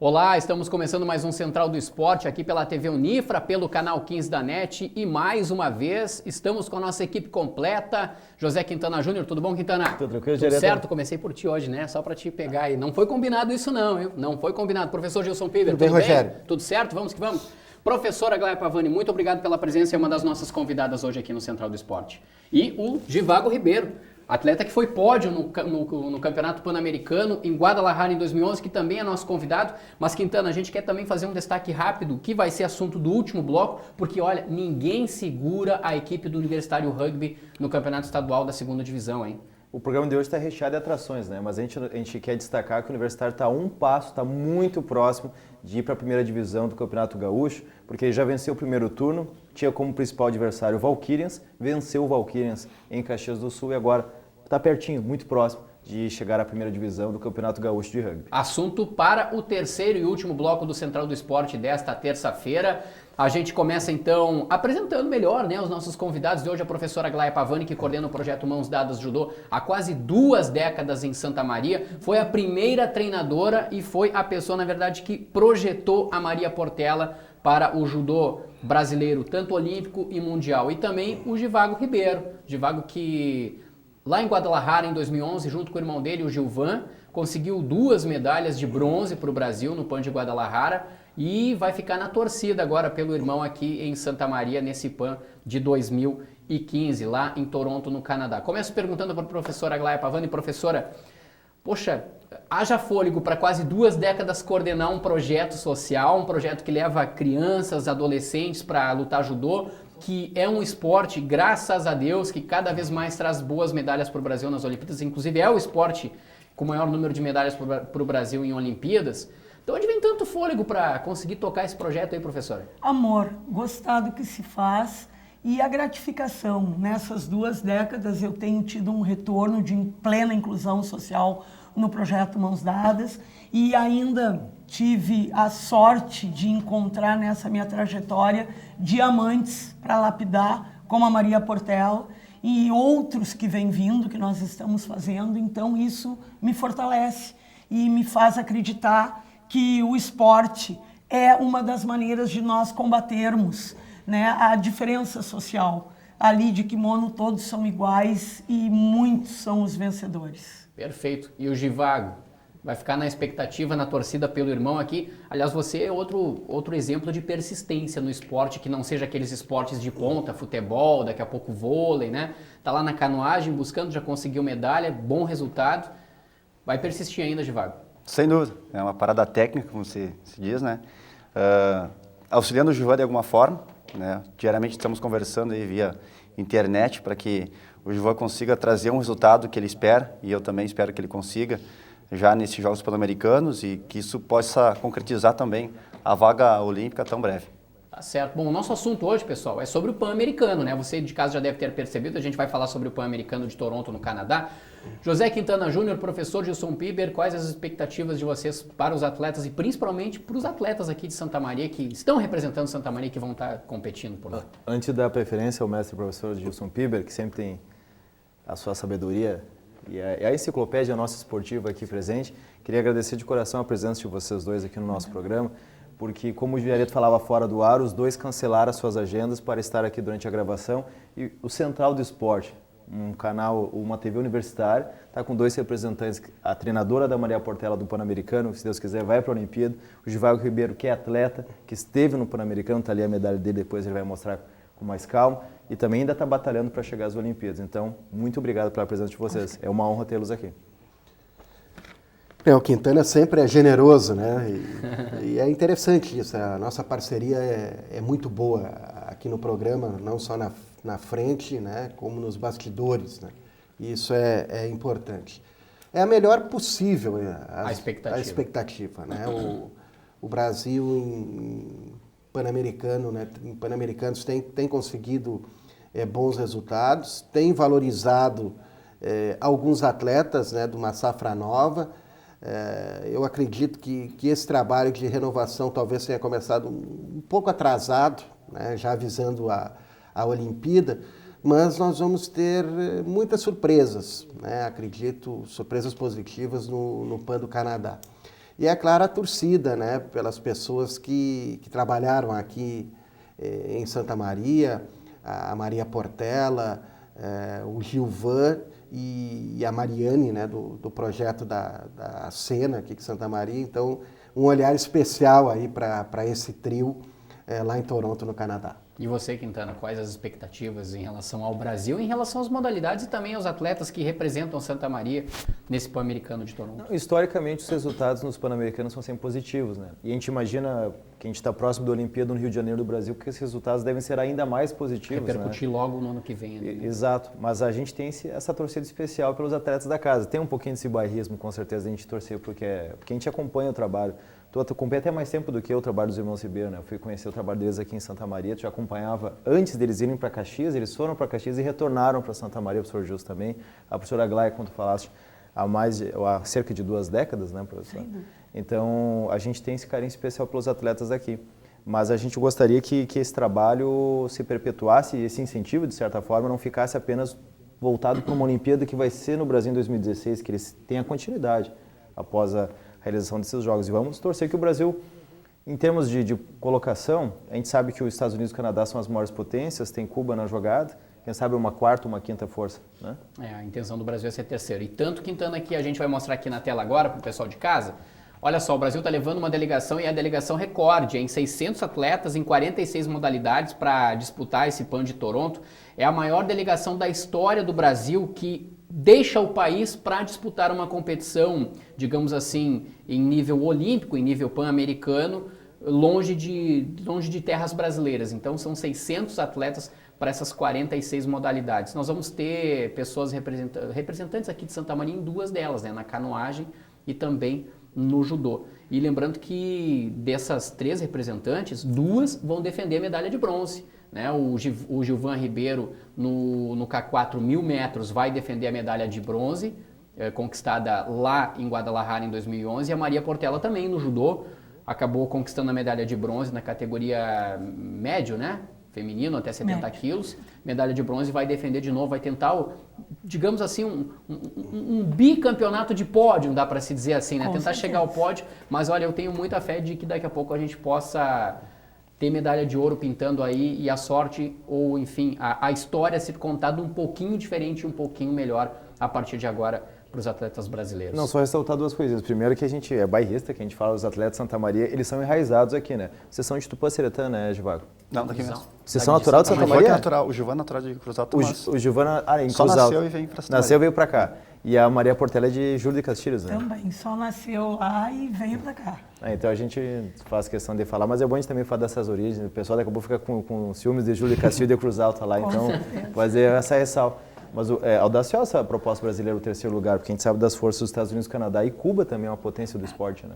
Olá, estamos começando mais um Central do Esporte aqui pela TV Unifra, pelo canal 15 da NET e mais uma vez estamos com a nossa equipe completa. José Quintana Júnior, tudo bom, Quintana? Tudo tranquilo, Tudo certo? Comecei por ti hoje, né? Só para te pegar aí. Não foi combinado isso não, hein? Não foi combinado. Professor Gilson Piber, tudo bem, Rogério? Tudo certo? Vamos que vamos. Professora Aglaia Pavani, muito obrigado pela presença, é uma das nossas convidadas hoje aqui no Central do Esporte. E o Givago Ribeiro, atleta que foi pódio no Campeonato Pan-Americano em Guadalajara em 2011, que também é nosso convidado. Mas, Quintana, a gente quer também fazer um destaque rápido, que vai ser assunto do último bloco, porque, olha, ninguém segura a equipe do Universitário Rugby no Campeonato Estadual da 2ª Divisão, hein? O programa de hoje está recheado de atrações, né? Mas a gente quer destacar que o Universitário está a um passo, está muito próximo de ir para a 1ª Divisão do Campeonato Gaúcho, porque ele já venceu o primeiro turno, tinha como principal adversário o Valkyrians, venceu o Valkyrians em Caxias do Sul e agora está pertinho, muito próximo de chegar à 1ª Divisão do Campeonato Gaúcho de Rugby. Assunto para o terceiro e último bloco do Central do Esporte desta terça-feira. A gente começa então apresentando melhor, né, os nossos convidados de hoje, a professora Aglaia Pavani, que coordena o projeto Mãos Dadas Judô há quase 2 décadas em Santa Maria, foi a primeira treinadora e foi a pessoa, na verdade, que projetou a Maria Portela para o judô brasileiro, tanto olímpico e mundial. E também o Givago Ribeiro, Givago que lá em Guadalajara em 2011, junto com o irmão dele, o Gilvan, conseguiu 2 medalhas de bronze para o Brasil no PAN de Guadalajara e vai ficar na torcida agora pelo irmão aqui em Santa Maria, nesse PAN de 2015, lá em Toronto, no Canadá. Começo perguntando para a professora Aglaia Pavani. Professora, poxa, haja fôlego para quase 2 décadas coordenar um projeto social, um projeto que leva crianças, adolescentes para lutar judô, que é um esporte, graças a Deus, que cada vez mais traz boas medalhas para o Brasil nas Olimpíadas, inclusive é o esporte com o maior número de medalhas para o Brasil em Olimpíadas. Então, onde vem tanto fôlego para conseguir tocar esse projeto aí, professora? Amor, gostar do que se faz e a gratificação. Nessas 2 décadas eu tenho tido um retorno de plena inclusão social no projeto Mãos Dadas e ainda tive a sorte de encontrar nessa minha trajetória diamantes para lapidar, como a Maria Portela e outros que vêm vindo, que nós estamos fazendo. Então isso me fortalece e me faz acreditar que o esporte é uma das maneiras de nós combatermos, né, a diferença social. Ali de kimono todos são iguais e muitos são os vencedores. Perfeito. E o Givago? Vai ficar na expectativa, na torcida pelo irmão aqui. Aliás, você é outro exemplo de persistência no esporte, que não seja aqueles esportes de ponta, futebol, daqui a pouco vôlei, né? Tá lá na canoagem buscando, já conseguiu medalha, bom resultado. Vai persistir ainda, Givago? Sem dúvida. É uma parada técnica, como se diz, né? Auxiliando o Givago de alguma forma, né? Diariamente estamos conversando aí via internet para que o Givago consiga trazer um resultado que ele espera, e eu também espero que ele consiga, já nesses Jogos Pan-Americanos, e que isso possa concretizar também a vaga olímpica tão breve. Tá certo. Bom, o nosso assunto hoje, pessoal, é sobre o Pan-Americano, né? Você de casa já deve ter percebido, a gente vai falar sobre o Pan-Americano de Toronto, no Canadá. José Quintana Júnior, professor Gilson Piber, quais as expectativas de vocês para os atletas e principalmente para os atletas aqui de Santa Maria que estão representando Santa Maria e que vão estar competindo por lá? Antes da preferência ao mestre professor Gilson Piber, que sempre tem a sua sabedoria e a enciclopédia nossa esportiva aqui presente, queria agradecer de coração a presença de vocês dois aqui no nosso programa, porque, como o Viareto falava fora do ar, os dois cancelaram as suas agendas para estar aqui durante a gravação. E o Central do Esporte, um canal, uma TV universitária, está com 2 representantes, a treinadora da Maria Portela do Pan-Americano, que, se Deus quiser, vai para a Olimpíada, o Givago Ribeiro, que é atleta, que esteve no Pan-Americano, está ali a medalha dele, depois ele vai mostrar com mais calma, e também ainda está batalhando para chegar às Olimpíadas. Então, muito obrigado pela presença de vocês, é uma honra tê-los aqui. O Quintana sempre é generoso, né? E é interessante isso. A nossa parceria é muito boa aqui no programa, não só na frente, né? Como nos bastidores, né? E isso é importante. É a melhor possível a expectativa, né? O Brasil em Pan-Americano, né? Em Pan-Americanos tem conseguido bons resultados, tem valorizado alguns atletas, né? De uma safra nova. Eu acredito que esse trabalho de renovação talvez tenha começado um pouco atrasado, né, já avisando a Olimpíada, mas nós vamos ter muitas surpresas, né, acredito, surpresas positivas no PAN do Canadá. E é claro a torcida, né, pelas pessoas que trabalharam aqui em Santa Maria, a Maria Portela, o Gilvan e a Mariane, né, do projeto da Cena aqui de Santa Maria. Então, um olhar especial aí para esse trio lá em Toronto, no Canadá. E você, Quintana, quais as expectativas em relação ao Brasil, em relação às modalidades e também aos atletas que representam Santa Maria nesse Pan-Americano de Toronto? Não, historicamente, os resultados nos Pan-Americanos são sempre positivos, né? E a gente imagina que a gente está próximo da Olimpíada no Rio de Janeiro do Brasil, que esses resultados devem ser ainda mais positivos, repercutir, né? logo no ano que vem. Né? Exato, mas a gente tem essa torcida especial pelos atletas da casa. Tem um pouquinho desse bairrismo, com certeza, a gente torcer, porque a gente acompanha o trabalho. Tu acompanha até mais tempo do que eu o trabalho dos irmãos Ribeiro, né? Eu fui conhecer o trabalho deles aqui em Santa Maria, tu já acompanhava antes deles irem para Caxias, eles foram para Caxias e retornaram para Santa Maria, o professor Justo também, a professora Aglaia, como tu falaste, há cerca de 2 décadas, né, professor? Então, a gente tem esse carinho especial pelos atletas aqui. Mas a gente gostaria que esse trabalho se perpetuasse e esse incentivo, de certa forma, não ficasse apenas voltado para uma Olimpíada que vai ser no Brasil em 2016, que eles tenham continuidade após a realização desses jogos. E vamos torcer que o Brasil, em termos de colocação, a gente sabe que os Estados Unidos e o Canadá são as maiores potências, tem Cuba na jogada, quem sabe uma quarta, uma quinta força, né? A intenção do Brasil é ser terceiro. E tanto, Quintana, que a gente vai mostrar aqui na tela agora para o pessoal de casa. Olha só, o Brasil está levando uma delegação e é a delegação recorde, em 600 atletas em 46 modalidades para disputar esse PAN de Toronto. É a maior delegação da história do Brasil que deixa o país para disputar uma competição, digamos assim, em nível olímpico, em nível pan-americano, longe de terras brasileiras. Então são 600 atletas para essas 46 modalidades. Nós vamos ter pessoas representantes aqui de Santa Maria em 2 delas, né, na canoagem e também no judô. E lembrando que dessas 3 representantes, 2 vão defender a medalha de bronze. Né? O Gilvan Ribeiro, no K4 1000 metros, vai defender a medalha de bronze, conquistada lá em Guadalajara em 2011. E a Maria Portela também, no judô, acabou conquistando a medalha de bronze na categoria médio, né? Feminino, até 70 quilos. Medalha de bronze, vai defender de novo, vai tentar, digamos assim, um bicampeonato de pódio, dá para se dizer assim, né? Tentar chegar ao pódio, mas olha, eu tenho muita fé de que daqui a pouco a gente possa ter medalha de ouro pintando aí e a sorte, ou enfim, a história ser contada um pouquinho diferente, um pouquinho melhor a partir de agora para os atletas brasileiros. Não, só ressaltar 2 coisas. Primeiro que a gente é bairrista, que a gente fala, os atletas de Santa Maria, eles são enraizados aqui, né? Vocês são de Tupã-Seretã, né, Givago? Não, daqui mesmo. Vocês são natural de Santa Maria? Natural. O Gilvan é natural de Cruz Alta. O Gilvan em só Cruz nasceu Alta. E veio para Santa Maria. Nasceu e veio para cá. E a Maria Portela é de Júlio de Castilhos, né? Também, só nasceu lá e veio pra cá. Então a gente faz questão de falar, mas é bom a gente também falar dessas origens. O pessoal daqui a pouco fica com ciúmes de Júlio de Castilhos e de Cruz Alta lá, então fazer essa ressalva. Mas é audaciosa a proposta brasileira, o 3º lugar, porque a gente sabe das forças dos Estados Unidos, Canadá e Cuba também é uma potência do esporte, né?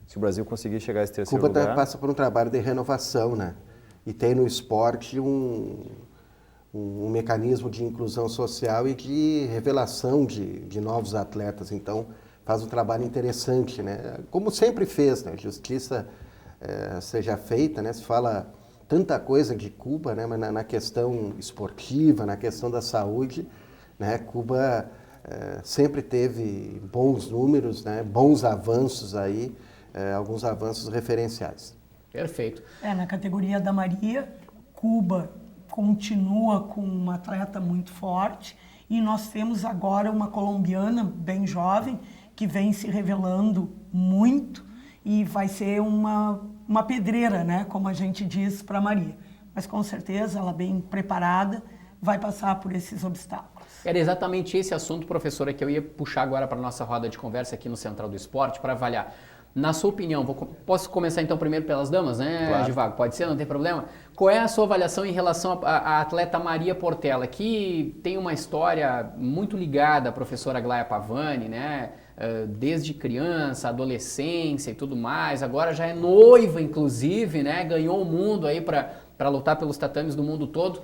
Se o Brasil conseguir chegar a esse 3º lugar... Cuba passa por um trabalho de renovação, né? E tem no esporte um mecanismo de inclusão social e de revelação de novos atletas. Então, faz um trabalho interessante, né? Como sempre fez, né? Justiça seja feita, né? Se fala tanta coisa de Cuba, né? Mas na questão esportiva, na questão da saúde, né? Cuba sempre teve bons números, né? Bons avanços aí, alguns avanços referenciais. Perfeito. Na categoria da Maria, Cuba continua com uma atleta muito forte e nós temos agora uma colombiana bem jovem que vem se revelando muito e vai ser uma pedreira, né, como a gente diz, para a Maria. Mas com certeza ela bem preparada vai passar por esses obstáculos. Era exatamente esse assunto, professora, que eu ia puxar agora para a nossa roda de conversa aqui no Central do Esporte para avaliar. Na sua opinião, posso começar então primeiro pelas damas, né, claro. Givago? Pode ser, não tem problema? Qual é a sua avaliação em relação à atleta Maria Portela, que tem uma história muito ligada à professora Aglaia Pavani, né? Desde criança, adolescência e tudo mais, agora já é noiva, inclusive, né? Ganhou o mundo aí para lutar pelos tatames do mundo todo.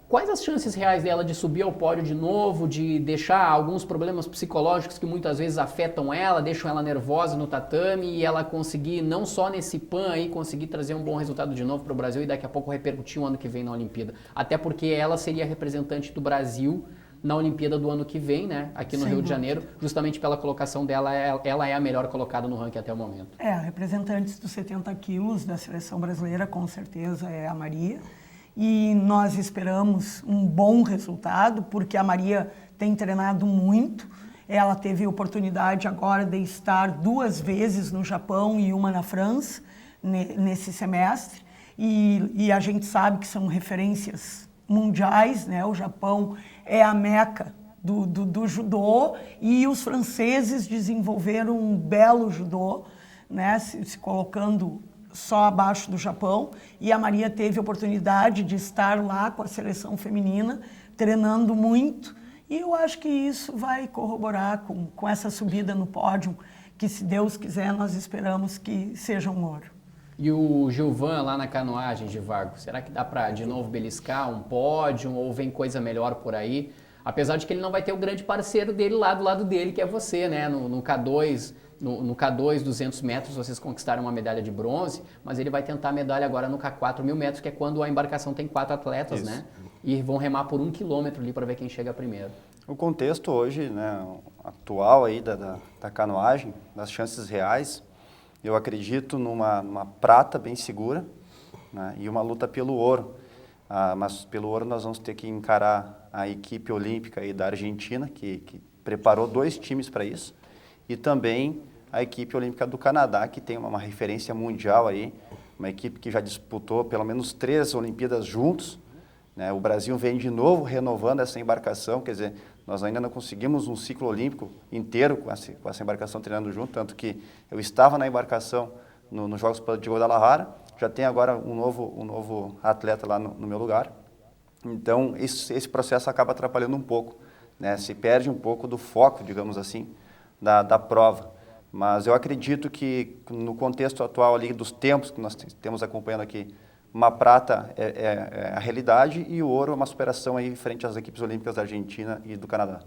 Quais as chances reais dela de subir ao pódio de novo, de deixar alguns problemas psicológicos que muitas vezes afetam ela, deixam ela nervosa no tatame e ela conseguir, não só nesse PAN aí, conseguir trazer um bom resultado de novo para o Brasil e daqui a pouco repercutir o ano que vem na Olimpíada? Até porque ela seria representante do Brasil na Olimpíada do ano que vem, né? Aqui no Sem Rio de dúvida. Janeiro, justamente pela colocação dela, ela é a melhor colocada no ranking até o momento. Representantes dos 70 quilos da seleção brasileira, com certeza, é a Maria. E nós esperamos um bom resultado, porque a Maria tem treinado muito. Ela teve oportunidade agora de estar 2 vezes no Japão e uma na França, nesse semestre. E a gente sabe que são referências mundiais, né? O Japão é a meca do judô, e os franceses desenvolveram um belo judô, né? Se colocando só abaixo do Japão, e a Maria teve a oportunidade de estar lá com a seleção feminina, treinando muito, e eu acho que isso vai corroborar com essa subida no pódio, que, se Deus quiser, nós esperamos que seja um ouro. E o Gilvan lá na canoagem, Givago, será que dá para de novo beliscar um pódio ou vem coisa melhor por aí? Apesar de que ele não vai ter o grande parceiro dele lá do lado dele, que é você, né? No K2, no K2 200 metros vocês conquistaram uma medalha de bronze, mas ele vai tentar a medalha agora no K4 1000 metros, que é quando a embarcação tem 4 atletas, Isso. né? E vão remar por 1 quilômetro ali para ver quem chega primeiro. O contexto hoje, né, atual aí da canoagem, das chances reais, eu acredito numa prata bem segura, né, e uma luta pelo ouro. Mas pelo ouro nós vamos ter que encarar a equipe olímpica aí da Argentina, que preparou 2 times para isso, e também a equipe olímpica do Canadá, que tem uma referência mundial aí, uma equipe que já disputou pelo menos 3 Olimpíadas juntos, né? O Brasil vem de novo renovando essa embarcação, quer dizer, nós ainda não conseguimos um ciclo olímpico inteiro com essa embarcação treinando junto, tanto que eu estava na embarcação nos Jogos de Guadalajara, já tem agora um novo atleta lá no meu lugar. Então, esse processo acaba atrapalhando um pouco, né? Se perde um pouco do foco, digamos assim, da prova. Mas eu acredito que, no contexto atual ali dos tempos que nós temos acompanhando aqui, uma prata é a realidade e o ouro é uma superação aí frente às equipes olímpicas da Argentina e do Canadá.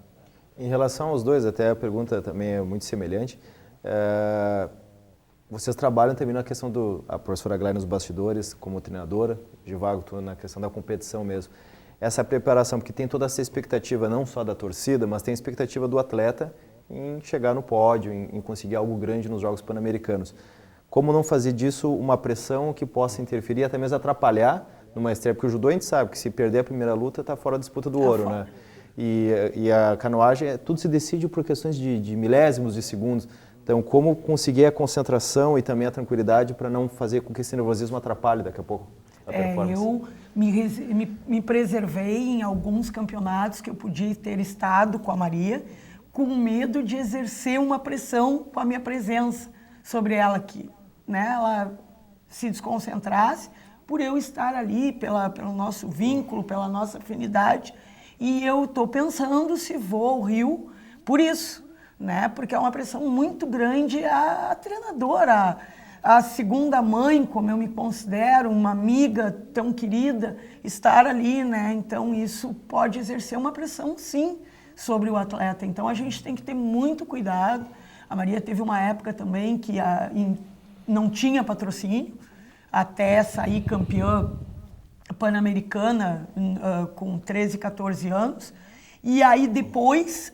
Em relação aos dois, até a pergunta também é muito semelhante. Vocês trabalham também na questão a professora Glória nos bastidores, como treinadora, Givago, tu na questão da competição mesmo. Essa preparação, porque tem toda essa expectativa, não só da torcida, mas tem a expectativa do atleta em chegar no pódio, em conseguir algo grande nos Jogos Pan-Americanos. Como não fazer disso uma pressão que possa interferir, até mesmo atrapalhar numa estreia? Porque o judô a gente sabe que se perder a primeira luta está fora da disputa do ouro, né? E a canoagem, tudo se decide por questões de milésimos de segundos. Então, como conseguir a concentração e também a tranquilidade para não fazer com que esse nervosismo atrapalhe daqui a pouco a performance? Eu me preservei em alguns campeonatos que eu podia ter estado com a Maria, com medo de exercer uma pressão com a minha presença sobre ela aqui, né? Ela se desconcentrasse por eu estar ali, pelo nosso vínculo, pela nossa afinidade. E eu estou pensando se vou ao Rio por isso, né? Porque é uma pressão muito grande a treinadora, a segunda mãe, como eu me considero, uma amiga tão querida, estar ali, né? Então isso pode exercer uma pressão, sim, sobre o atleta. Então a gente tem que ter muito cuidado. A Maria teve uma época também que não tinha patrocínio, até sair campeã pan-americana com 13, 14 anos. E aí depois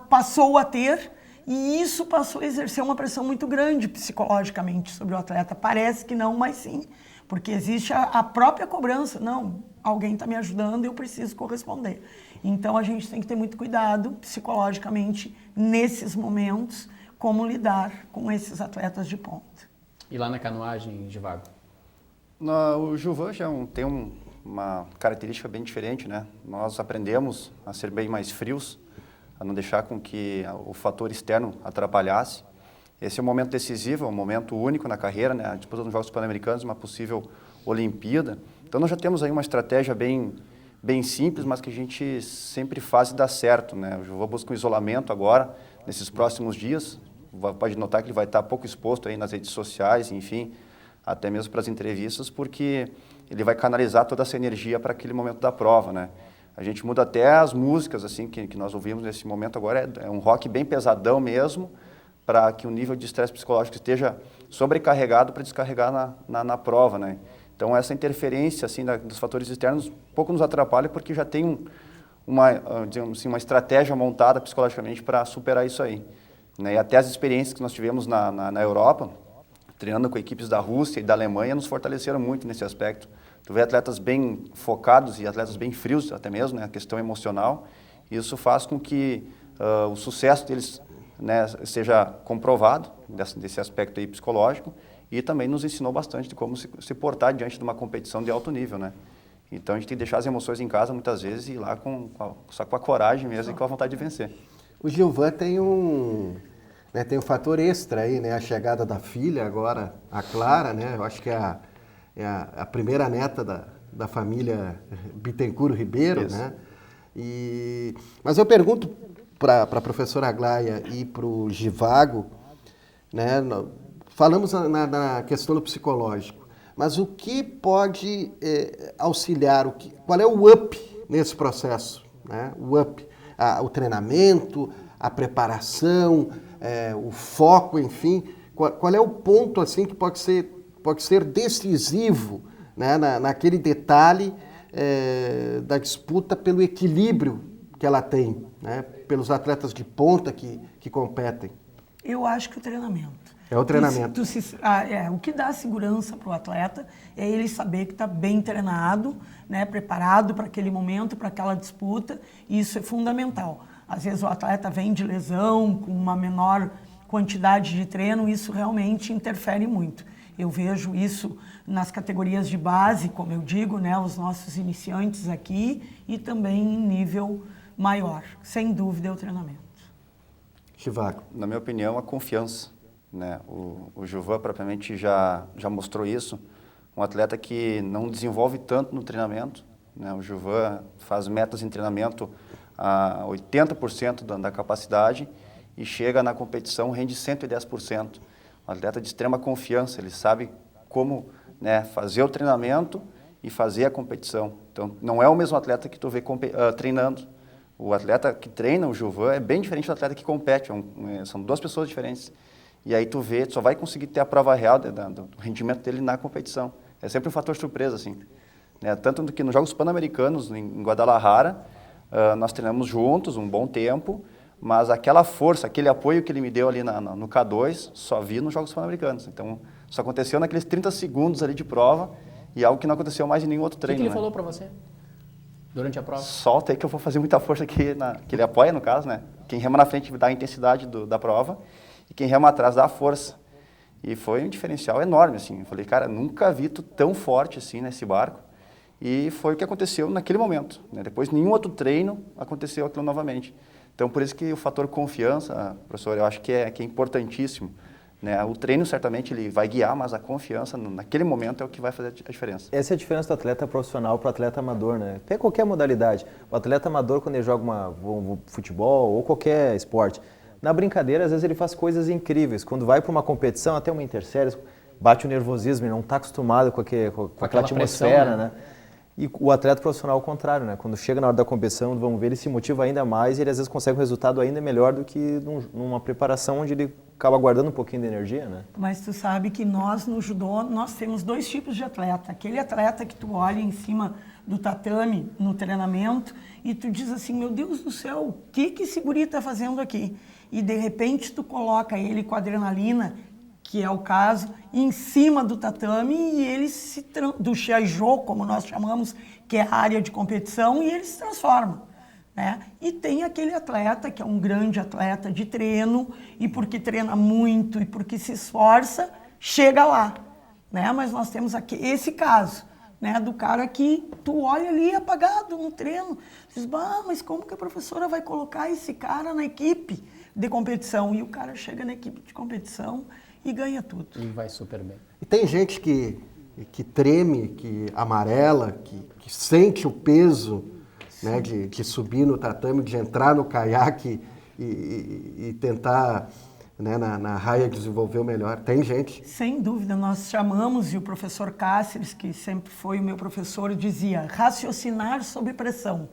passou a ter, e isso passou a exercer uma pressão muito grande psicologicamente sobre o atleta. Parece que não, mas sim, porque existe a própria cobrança. Não, alguém está me ajudando e eu preciso corresponder. Então a gente tem que ter muito cuidado psicologicamente nesses momentos, como lidar com esses atletas de ponta. E lá na canoagem, Givago? O Gilvan já tem uma característica bem diferente, né? Nós aprendemos a ser bem mais frios, a não deixar com que o fator externo atrapalhasse. Esse é um momento decisivo, é um momento único na carreira, né? A disputa dos Jogos Pan-Americanos, uma possível Olimpíada. Então nós já temos aí uma estratégia bem simples, mas que a gente sempre faz e dá certo, né? O Gilvan busca um isolamento agora, nesses próximos dias. Pode notar que ele vai estar pouco exposto aí nas redes sociais, enfim, até mesmo para as entrevistas, porque ele vai canalizar toda essa energia para aquele momento da prova, né? A gente muda até as músicas, assim, que nós ouvimos nesse momento agora, é um rock bem pesadão mesmo, para que o nível de estresse psicológico esteja sobrecarregado para descarregar na prova, né? Então essa interferência, assim, dos fatores externos pouco nos atrapalha, porque já tem digamos assim, uma estratégia montada psicologicamente para superar isso aí. Né? E até as experiências que nós tivemos na Europa, treinando com equipes da Rússia e da Alemanha, nos fortaleceram muito nesse aspecto. Tu vê atletas bem focados e atletas bem frios até mesmo, né? A questão emocional. Isso faz com que o sucesso deles, né, seja comprovado desse aspecto aí psicológico, e também nos ensinou bastante de como se portar diante de uma competição de alto nível, né? Então a gente tem que deixar as emoções em casa muitas vezes e ir lá só com a coragem mesmo e com a vontade de vencer. O Gilvan tem tem um fator extra aí, né? A chegada da filha agora, a Clara, né? Eu acho que é a primeira neta da família Bittencourt Ribeiro, Isso. né? Mas eu pergunto para a professora Aglaia e para o Givago, né? Falamos na questão do psicológico, mas o que pode auxiliar, qual é o up nesse processo, né? O up, o treinamento, a preparação, o foco, enfim, qual é o ponto assim que pode ser decisivo, né, naquele detalhe da disputa pelo equilíbrio que ela tem, né, pelos atletas de ponta que competem? Eu acho que o treinamento. É o treinamento. O que dá segurança para o atleta é ele saber que está bem treinado, né, preparado para aquele momento, para aquela disputa, e isso é fundamental. Às vezes o atleta vem de lesão, com uma menor quantidade de treino, isso realmente interfere muito. Eu vejo isso nas categorias de base, como eu digo, né, os nossos iniciantes aqui, e também em nível maior. Sem dúvida é o treinamento. Chivago. Na minha opinião, a confiança. Né? O Gilvan propriamente já mostrou isso. Um atleta que não desenvolve tanto no treinamento. Né? O Gilvan faz metas em treinamento a 80% da capacidade e chega na competição, rende 110%. Um atleta de extrema confiança, ele sabe como, né, fazer o treinamento e fazer a competição. Então, não é o mesmo atleta que tu vê treinando. O atleta que treina, o Gilvan, é bem diferente do atleta que compete, são duas pessoas diferentes. E aí tu só vai conseguir ter a prova real do rendimento dele na competição. É sempre um fator surpresa, assim. Né? Tanto que nos Jogos Pan-Americanos, em Guadalajara, nós treinamos juntos um bom tempo, mas aquela força, aquele apoio que ele me deu ali no K2, só vi nos Jogos Pan-Americanos. Então, isso aconteceu naqueles 30 segundos ali de prova, e algo que não aconteceu mais em nenhum outro treino. O que ele falou para você durante a prova? Solta aí que eu vou fazer muita força aqui, que ele apoia, no caso, né? Quem rema na frente dá a intensidade da prova, e quem rema atrás dá a força. E foi um diferencial enorme, assim. Eu falei, cara, nunca vi tu tão forte assim nesse barco. E foi o que aconteceu naquele momento. Né? Depois, nenhum outro treino aconteceu aquilo novamente. Então, por isso que o fator confiança, professor, eu acho que é importantíssimo. Né? O treino, certamente, ele vai guiar, mas a confiança, naquele momento, é o que vai fazer a diferença. Essa é a diferença do atleta profissional para o atleta amador, né? Até qualquer modalidade. O atleta amador, quando ele joga futebol ou qualquer esporte, na brincadeira, às vezes ele faz coisas incríveis. Quando vai para uma competição, até uma interséries, bate o nervosismo, ele não está acostumado com aquela atmosfera, pressão, né? E o atleta profissional ao contrário, né? Quando chega na hora da competição, vamos ver, ele se motiva ainda mais e ele às vezes consegue um resultado ainda melhor do que numa preparação onde ele acaba guardando um pouquinho de energia, né? Mas tu sabe que nós no judô, nós temos dois tipos de atleta. Aquele atleta que tu olha em cima do tatame, no treinamento, e tu diz assim, meu Deus do céu, o que esse guri está fazendo aqui? E de repente tu coloca ele com adrenalina, que é o caso, em cima do tatame e ele do shiaijo, como nós chamamos, que é a área de competição, e ele se transforma. Né? E tem aquele atleta que é um grande atleta de treino, e porque treina muito e porque se esforça, chega lá. Né? Mas nós temos aqui esse caso, né, do cara que tu olha ali apagado no treino, diz, mas como que a professora vai colocar esse cara na equipe de competição? E o cara chega na equipe de competição e ganha tudo. E vai super bem. E tem gente que treme, que amarela, que sente o peso, né, de subir no tatame, de entrar no caiaque e tentar, né, na raia desenvolver o melhor. Tem gente. Sem dúvida, nós chamamos, e o professor Cáceres, que sempre foi o meu professor, dizia, raciocinar sob pressão.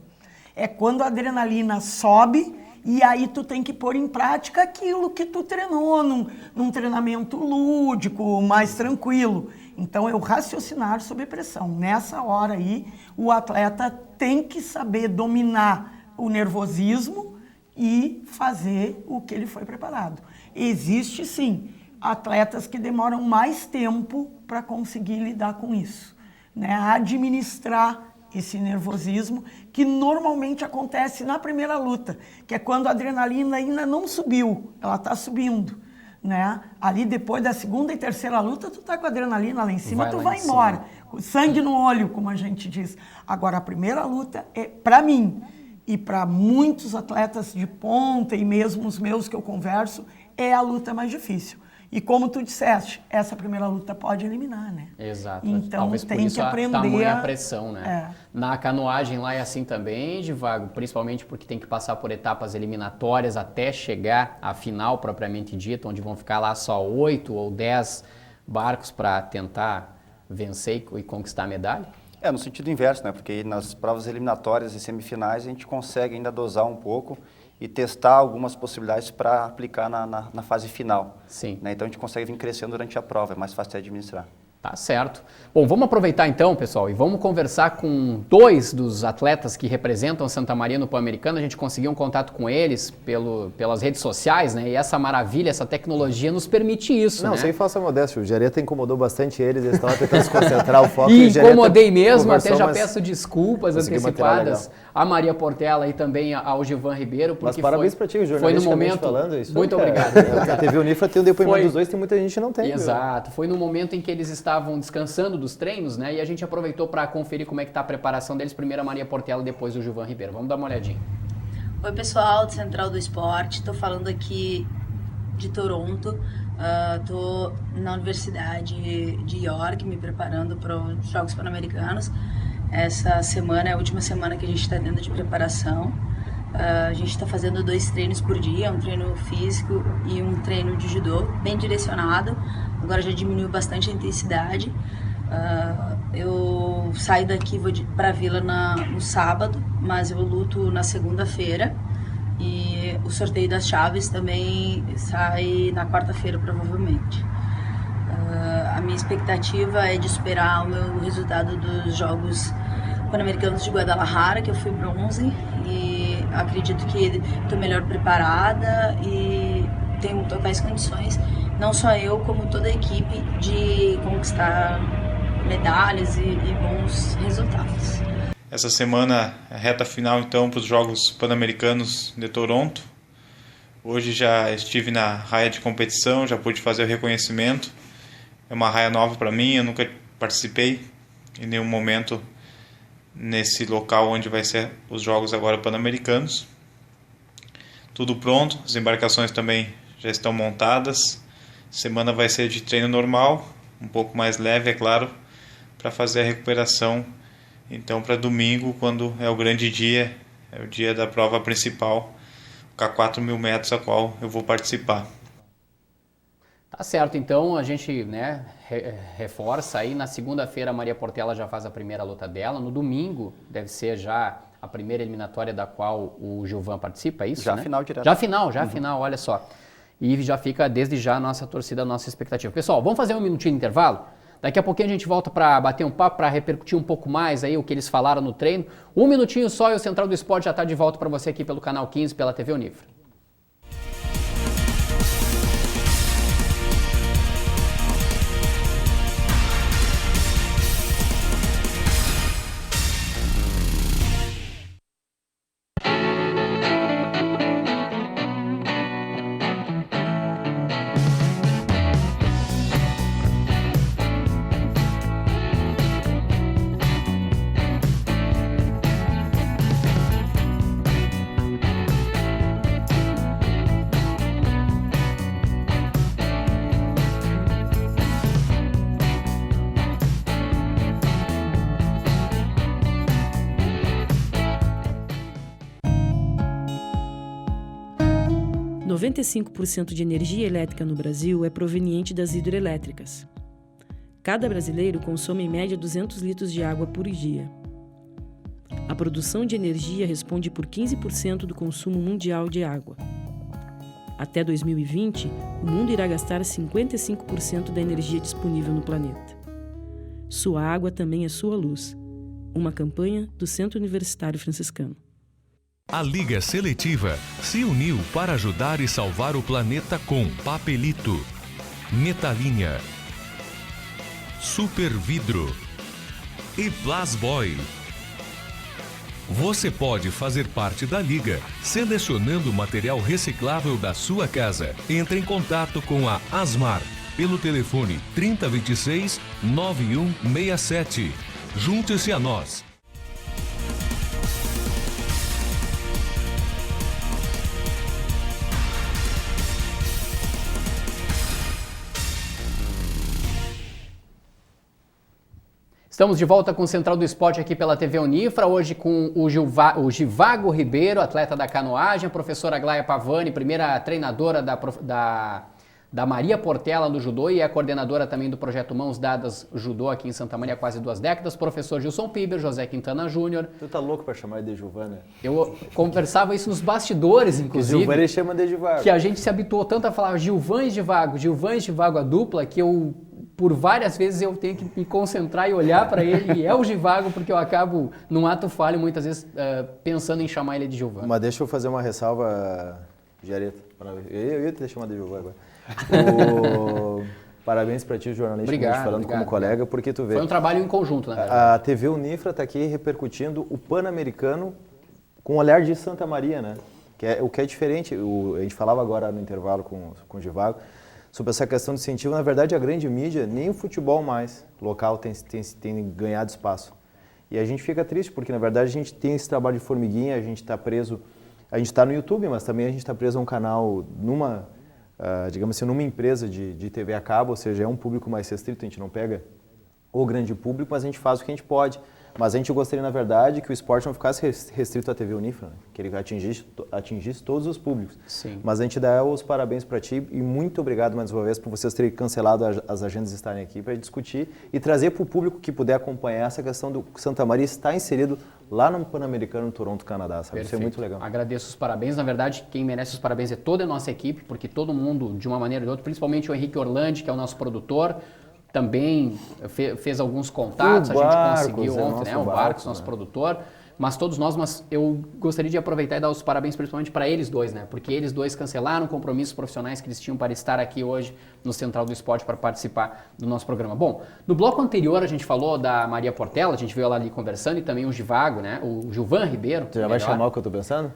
É quando a adrenalina sobe e aí tu tem que pôr em prática aquilo que tu treinou num treinamento lúdico, mais tranquilo. Então, é o raciocinar sob pressão. Nessa hora aí, o atleta tem que saber dominar o nervosismo e fazer o que ele foi preparado. Existe, sim, atletas que demoram mais tempo para conseguir lidar com isso, né? Administrar esse nervosismo que normalmente acontece na primeira luta, que é quando a adrenalina ainda não subiu, ela está subindo, né? Ali depois da segunda e terceira luta, tu tá com a adrenalina lá em cima, tu vai embora, com sangue no olho, como a gente diz. Agora, a primeira luta, para mim e para muitos atletas de ponta e mesmo os meus que eu converso, é a luta mais difícil. E como tu disseste, essa primeira luta pode eliminar, né? Exato. Então Talvez tem por isso que aprender a tamanha pressão, né? É. Na canoagem lá é assim também, Divago, principalmente porque tem que passar por etapas eliminatórias até chegar à final propriamente dita, onde vão ficar lá só 8 ou 10 barcos para tentar vencer e conquistar a medalha? No sentido inverso, né? Porque nas provas eliminatórias e semifinais a gente consegue ainda dosar um pouco e testar algumas possibilidades para aplicar na fase final. Sim. Né? Então a gente consegue vir crescendo durante a prova, é mais fácil de administrar. Tá certo. Bom, vamos aproveitar então, pessoal, e vamos conversar com 2 dos atletas que representam Santa Maria no Pan-Americano. A gente conseguiu um contato com eles pelas redes sociais, né? E essa maravilha, essa tecnologia nos permite isso, Não, né? sem falsa modéstia, o Jareta incomodou bastante eles estavam tentando se concentrar o foco. E o Jareta incomodei mesmo, até conversou, já mas peço desculpas conseguiu material antecipadas a Maria Portela e também ao Gilvan Ribeiro, porque Mas parabéns para ti, foi no jornalisticamente momento, falando. Isso muito cara, obrigado. A TV Unifra tem o depoimento Foi. dos dois, tem muita gente que não tem. Exato, foi no momento em que eles estavam descansando dos treinos, né? E a gente aproveitou para conferir como é que tá a preparação deles. Primeiro a Maria Portela, depois o Gilvan Ribeiro. Vamos dar uma olhadinha. Oi pessoal, do Central do Esporte, estou falando aqui de Toronto, estou na Universidade de York me preparando para os Jogos Pan-Americanos. Essa semana é a última semana que a gente está dentro de preparação. A gente está fazendo 2 treinos por dia, um treino físico e um treino de judô, bem direcionado. Agora já diminuiu bastante a intensidade. Eu saio daqui, vou para a Vila no sábado, mas eu luto na segunda-feira. E o sorteio das chaves também sai na quarta-feira, provavelmente. A minha expectativa é de superar o meu resultado dos Jogos Pan-Americanos de Guadalajara, que eu fui bronze, e acredito que estou melhor preparada e tenho totais condições, não só eu, como toda a equipe, de conquistar medalhas e bons resultados. Essa semana, a reta final então para os Jogos Pan-Americanos de Toronto. Hoje já estive na raia de competição, já pude fazer o reconhecimento. É uma raia nova para mim, eu nunca participei em nenhum momento nesse local onde vai ser os Jogos agora Pan-Americanos. Tudo pronto, as embarcações também já estão montadas. Semana vai ser de treino normal, um pouco mais leve, é claro, para fazer a recuperação. Então, para domingo, quando é o grande dia, é o dia da prova principal, com 4.000 metros, a qual eu vou participar. Tá certo, então a gente, né, reforça aí. Na segunda-feira a Maria Portela já faz a primeira luta dela. No domingo deve ser já a primeira eliminatória da qual o Gilvan participa, é isso? Já né? final direto. Já final, olha só. E já fica desde já a nossa torcida, a nossa expectativa. Pessoal, vamos fazer um minutinho de intervalo? Daqui a pouquinho a gente volta para bater um papo, para repercutir um pouco mais aí o que eles falaram no treino. Um minutinho só e o Central do Esporte já está de volta para você aqui pelo Canal 15, pela TV Unifra. R$ 95% de energia elétrica no Brasil é proveniente das hidrelétricas. Cada brasileiro consome em média 200 litros de água por dia. A produção de energia responde por 15% do consumo mundial de água. Até 2020, o mundo irá gastar 55% da energia disponível no planeta. Sua água também é sua luz. Uma campanha do Centro Universitário Franciscano. A Liga Seletiva se uniu para ajudar e salvar o planeta com Papelito, Metalinha, Super Vidro e Plasboy. Você pode fazer parte da Liga selecionando o material reciclável da sua casa. Entre em contato com a Asmar pelo telefone 3026 9167. Junte-se a nós. Estamos de volta com o Central do Esporte aqui pela TV Unifra, hoje com o Givago Ribeiro, atleta da canoagem, a professora Aglaia Pavani, primeira treinadora da Maria Portela no judô e é coordenadora também do projeto Mãos Dadas Judô aqui em Santa Maria há quase 2 décadas, professor Gilson Piber, José Quintana Júnior. Tu tá louco pra chamar de Giovana? Eu conversava isso nos bastidores, inclusive. Giovana ele chama de Givago. Que a gente se habituou tanto a falar Gilvan e Givago, a dupla, que eu... Por várias vezes eu tenho que me concentrar e olhar para ele, e é o Givago, porque eu acabo, num ato falho, muitas vezes pensando em chamar ele de Givago. Mas deixa eu fazer uma ressalva, Jareta. Eu ia te chamar de Givago agora. Parabéns para ti, jornalista, falando como colega, porque tu vê... Foi um trabalho em conjunto, na verdade. A TV Unifra está aqui repercutindo o Pan-Americano com o olhar de Santa Maria, né? O que é diferente, a gente falava agora no intervalo com o Givago, sobre essa questão do incentivo. Na verdade, a grande mídia, nem o futebol mais local tem ganhado espaço. E a gente fica triste, porque na verdade a gente tem esse trabalho de formiguinha, a gente está preso, a gente está no YouTube, mas também a gente está preso a um canal digamos assim, numa empresa de TV a cabo, ou seja, é um público mais restrito, a gente não pega o grande público, mas a gente faz o que a gente pode. Mas a gente gostaria, na verdade, que o esporte não ficasse restrito à TV Unifra, né? Que ele atingisse todos os públicos. Sim. Mas a gente dá os parabéns para ti e muito obrigado mais uma vez por vocês terem cancelado as agendas e estarem aqui para discutir e trazer para o público que puder acompanhar essa questão do Santa Maria estar inserido lá no Pan-Americano, no Toronto, Canadá, sabe? Isso é muito legal. Agradeço os parabéns. Na verdade, quem merece os parabéns é toda a nossa equipe, porque todo mundo, de uma maneira ou de outra, principalmente o Henrique Orlandi, que é o nosso produtor, também fez alguns contatos, a gente conseguiu ontem, né? O Barcos, nosso produtor, mas todos nós, mas eu gostaria de aproveitar e dar os parabéns principalmente para eles dois, né? Porque eles dois cancelaram compromissos profissionais que eles tinham para estar aqui hoje no Central do Esporte para participar do nosso programa. Bom, no bloco anterior a gente falou da Maria Portela, a gente veio ela ali conversando, e também o Givago, né? O Gilvan Ribeiro. Você já vai chamar o que eu estou pensando?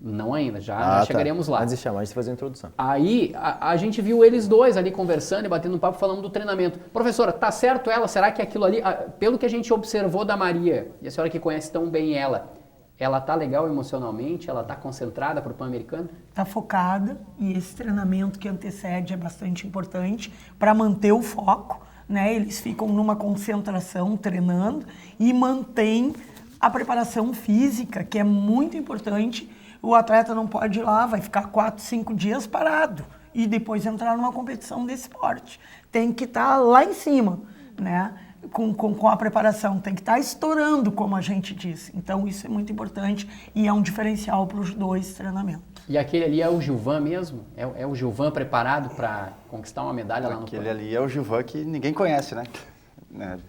Não ainda, já chegaremos lá. Antes de chamar, a gente fazer a introdução. Aí a gente viu eles dois ali conversando e batendo um papo falando do treinamento. Professora, tá certo ela? Será que aquilo ali, pelo que a gente observou da Maria, e a senhora que conhece tão bem ela tá legal emocionalmente? Ela tá concentrada para o Pan-Americano? Tá focada, e esse treinamento que antecede é bastante importante para manter o foco, né? Eles ficam numa concentração treinando e mantém a preparação física, que é muito importante. O atleta não pode ir lá, vai ficar 4, 5 dias parado e depois entrar numa competição desse esporte. Tem que estar lá em cima, né? Com a preparação, tem que estar estourando, como a gente disse. Então isso é muito importante e é um diferencial para os dois treinamentos. E aquele ali é o Gilvan mesmo? É o Gilvan preparado para conquistar uma medalha lá no Pan? Aquele ali é o Gilvan que ninguém conhece, né?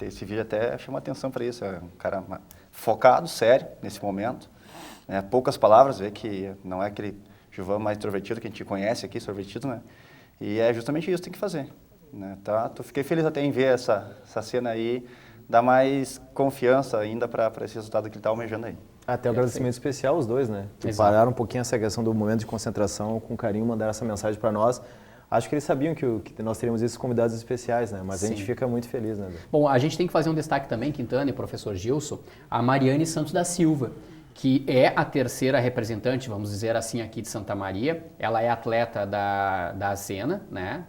Esse vídeo até chama atenção para isso. É um cara focado, sério, nesse momento. Poucas palavras, vê que não é aquele Gilvan mais extrovertido que a gente conhece aqui, extrovertido, né? E é justamente isso que tem que fazer, né? Tá? Fiquei feliz até em ver essa cena aí, dá mais confiança ainda para esse resultado que ele está almejando aí. Até um agradecimento especial aos dois, né? Que pararam um pouquinho essa questão do momento de concentração, com carinho, mandaram essa mensagem para nós. Acho que eles sabiam que nós teríamos esses convidados especiais, né? Mas a gente fica muito feliz, né? Bom, a gente tem que fazer um destaque também, Quintana e professor Gilson, a Mariane Santos da Silva, que é a terceira representante, vamos dizer assim, aqui de Santa Maria. Ela é atleta da Asena, né?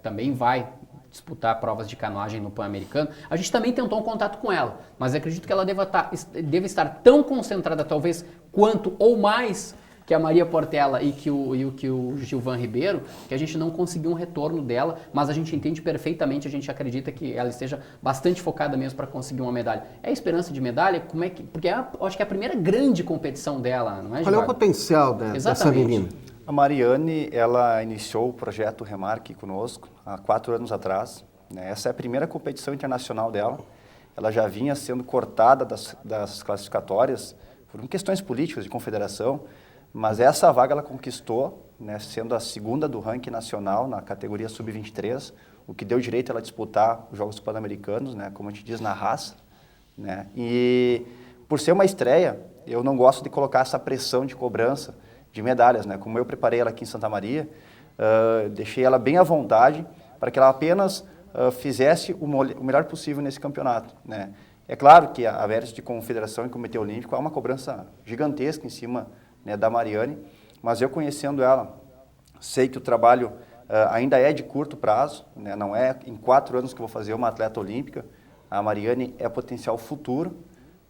Também vai disputar provas de canoagem no Pan-Americano. A gente também tentou um contato com ela, mas acredito que ela deve estar tão concentrada, talvez, quanto ou mais que a Maria Portela e que o Gilvan Ribeiro, que a gente não conseguiu um retorno dela, mas a gente entende perfeitamente, a gente acredita que ela esteja bastante focada mesmo para conseguir uma medalha. É esperança de medalha? Porque eu acho que é a primeira grande competição dela, não é, Gilvan? Qual é o potencial dessa menina? A Mariane, ela iniciou o projeto Remarque conosco há 4 anos atrás, né? Essa é a primeira competição internacional dela. Ela já vinha sendo cortada das classificatórias por questões políticas de confederação, mas essa vaga ela conquistou, né, sendo a segunda do ranking nacional na categoria sub-23, o que deu direito a ela disputar os Jogos Pan-Americanos, né, como a gente diz, na raça, né, e por ser uma estreia, eu não gosto de colocar essa pressão de cobrança de medalhas, né, como eu preparei ela aqui em Santa Maria, deixei ela bem à vontade para que ela apenas fizesse o melhor possível nesse campeonato, né. É claro que a versus de confederação e comitê olímpico há uma cobrança gigantesca em cima, né, da Mariane, mas eu conhecendo ela, sei que o trabalho ainda é de curto prazo, né, não é em 4 anos que eu vou fazer uma atleta olímpica. A Mariane é potencial futuro,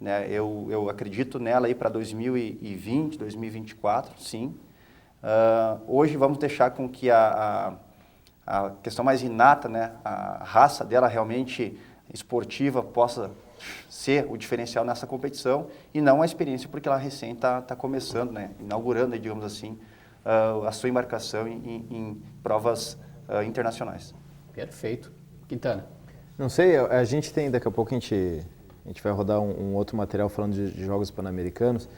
né, eu acredito nela aí para 2020, 2024, sim. Hoje vamos deixar com que a questão mais inata, né, a raça dela realmente esportiva possa ser o diferencial nessa competição e não a experiência, porque ela recém está começando, né, inaugurando, digamos assim, a sua embarcação em provas internacionais. Perfeito. Quintana. Não sei, a gente tem, daqui a pouco a gente vai rodar um outro material falando de Jogos Pan-Americanos,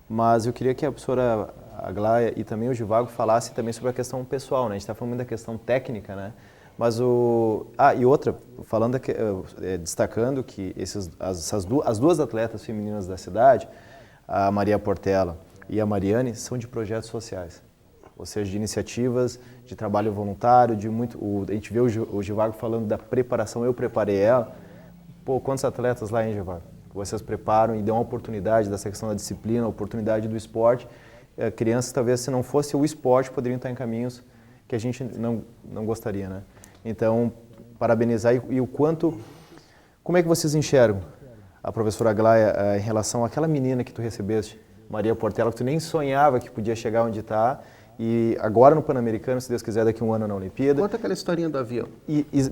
mas eu queria que a professora Aglaia e também o Givago falassem também sobre a questão pessoal, né? A gente está falando muito da questão técnica, né? Mas e outra, falando aqui, destacando que as duas atletas femininas da cidade, a Maria Portela e a Mariane, são de projetos sociais, ou seja, de iniciativas, de trabalho voluntário, a gente vê o Givago falando da preparação, eu preparei ela. Pô, quantos atletas lá, hein, Givago? Vocês preparam e dão a oportunidade dessa questão da disciplina, a oportunidade do esporte. Crianças, talvez, se não fosse o esporte, poderiam estar em caminhos que a gente não gostaria, né? Então, parabenizar e o quanto... Como é que vocês enxergam a professora Aglaia em relação àquela menina que tu recebeste, Maria Portela, que tu nem sonhava que podia chegar onde está, e agora no Pan-Americano, se Deus quiser, daqui a um ano na Olimpíada. Conta aquela historinha do avião.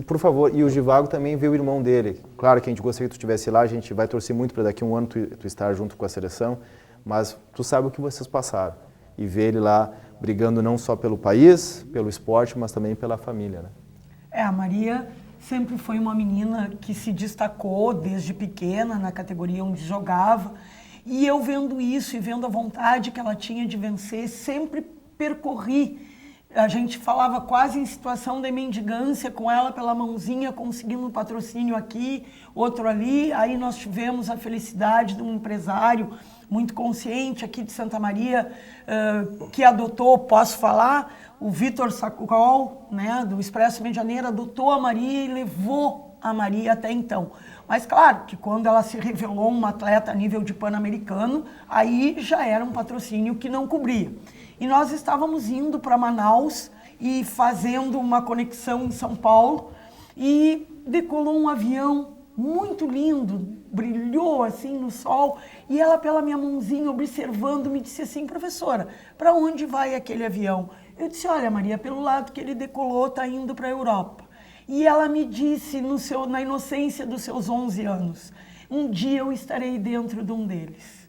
Por favor, e o Givago também vê o irmão dele. Claro que a gente gostaria que tu estivesse lá, a gente vai torcer muito para daqui a um ano tu estar junto com a seleção, mas tu sabe o que vocês passaram. E ver ele lá brigando não só pelo país, pelo esporte, mas também pela família, né? A Maria sempre foi uma menina que se destacou desde pequena na categoria onde jogava. E eu vendo isso e vendo a vontade que ela tinha de vencer, sempre percorri. A gente falava quase em situação de mendigância com ela pela mãozinha, conseguindo um patrocínio aqui, outro ali. Aí nós tivemos a felicidade de um empresário muito consciente aqui de Santa Maria, que adotou, posso falar, o Vitor Sacol, né, do Expresso Medianeira, adotou a Maria e levou a Maria até então. Mas claro que quando ela se revelou uma atleta a nível de Pan-Americano, aí já era um patrocínio que não cobria. E nós estávamos indo para Manaus e fazendo uma conexão em São Paulo e decolou um avião muito lindo, brilhou assim no sol, e ela pela minha mãozinha observando me disse assim: professora, para onde vai aquele avião? Eu disse: olha, Maria, pelo lado que ele decolou, está indo para a Europa. E ela me disse, na inocência dos seus 11 anos, um dia eu estarei dentro de um deles.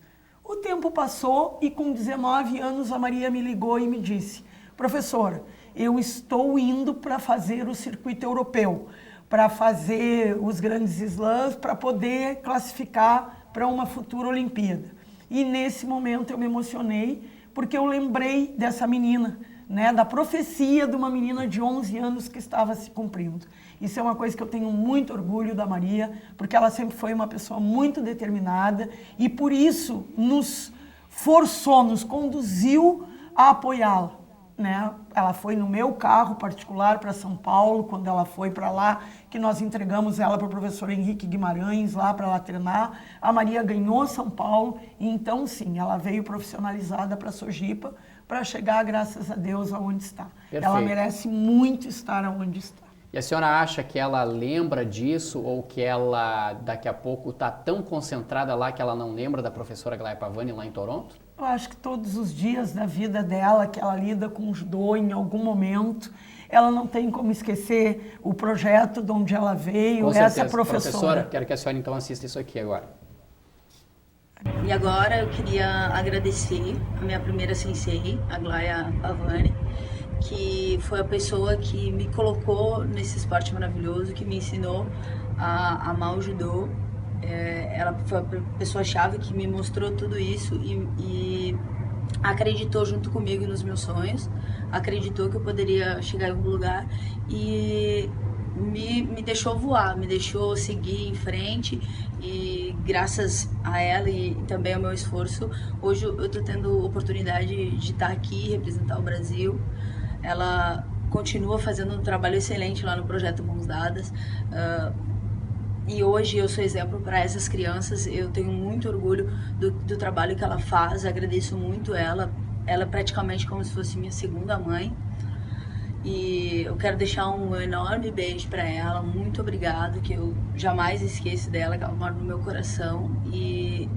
O tempo passou e com 19 anos a Maria me ligou e me disse: professora, eu estou indo para fazer o circuito europeu, para fazer os grandes slams, para poder classificar para uma futura Olimpíada. E nesse momento eu me emocionei, porque eu lembrei dessa menina, né, da profecia de uma menina de 11 anos que estava se cumprindo. Isso é uma coisa que eu tenho muito orgulho da Maria, porque ela sempre foi uma pessoa muito determinada e por isso nos forçou, nos conduziu a apoiá-la, né? Ela foi no meu carro particular para São Paulo, quando ela foi para lá, que nós entregamos ela para o professor Henrique Guimarães, lá para ela treinar. A Maria ganhou São Paulo, e então sim, ela veio profissionalizada para Sojipa, para chegar, graças a Deus, aonde está. Perfeito. Ela merece muito estar aonde está. E a senhora acha que ela lembra disso ou que ela, daqui a pouco, está tão concentrada lá que ela não lembra da professora Aglaia Pavani lá em Toronto? Eu acho que todos os dias da vida dela, que ela lida com o judô em algum momento, ela não tem como esquecer o projeto de onde ela veio, essa professora. Professora, quero que a senhora então assista isso aqui agora. E agora eu queria agradecer a minha primeira sensei, a Aglaia Pavani, que foi a pessoa que me colocou nesse esporte maravilhoso, que me ensinou a amar o judô ela foi a pessoa-chave que me mostrou tudo isso e acreditou junto comigo nos meus sonhos, acreditou que eu poderia chegar em algum lugar e me deixou voar, me deixou seguir em frente, e graças a ela e também ao meu esforço, hoje eu estou tendo oportunidade de estar aqui, representar o Brasil. Ela continua fazendo um trabalho excelente lá no Projeto Mãos Dadas, e hoje eu sou exemplo para essas crianças. Eu tenho muito orgulho do trabalho que ela faz, agradeço muito ela é praticamente como se fosse minha segunda mãe. E eu quero deixar um enorme beijo para ela, muito obrigado, que eu jamais esqueço dela, que ela mora no meu coração. E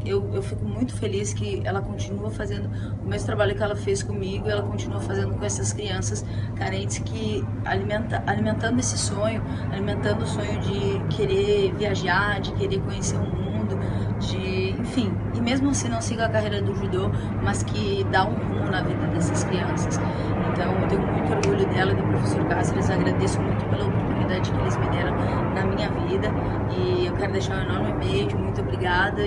eu fico muito feliz que ela continua fazendo o mesmo trabalho que ela fez comigo, ela continua fazendo com essas crianças carentes, que alimentando esse sonho, alimentando o sonho de querer viajar, de querer conhecer o mundo, enfim, e mesmo assim não siga a carreira do judô, mas que dá um rumo na vida dessas crianças. Então eu tenho muito orgulho dela e do professor Cáceres, agradeço muito pela oportunidade que eles me deram na minha vida, e eu quero deixar um enorme beijo, muito obrigada.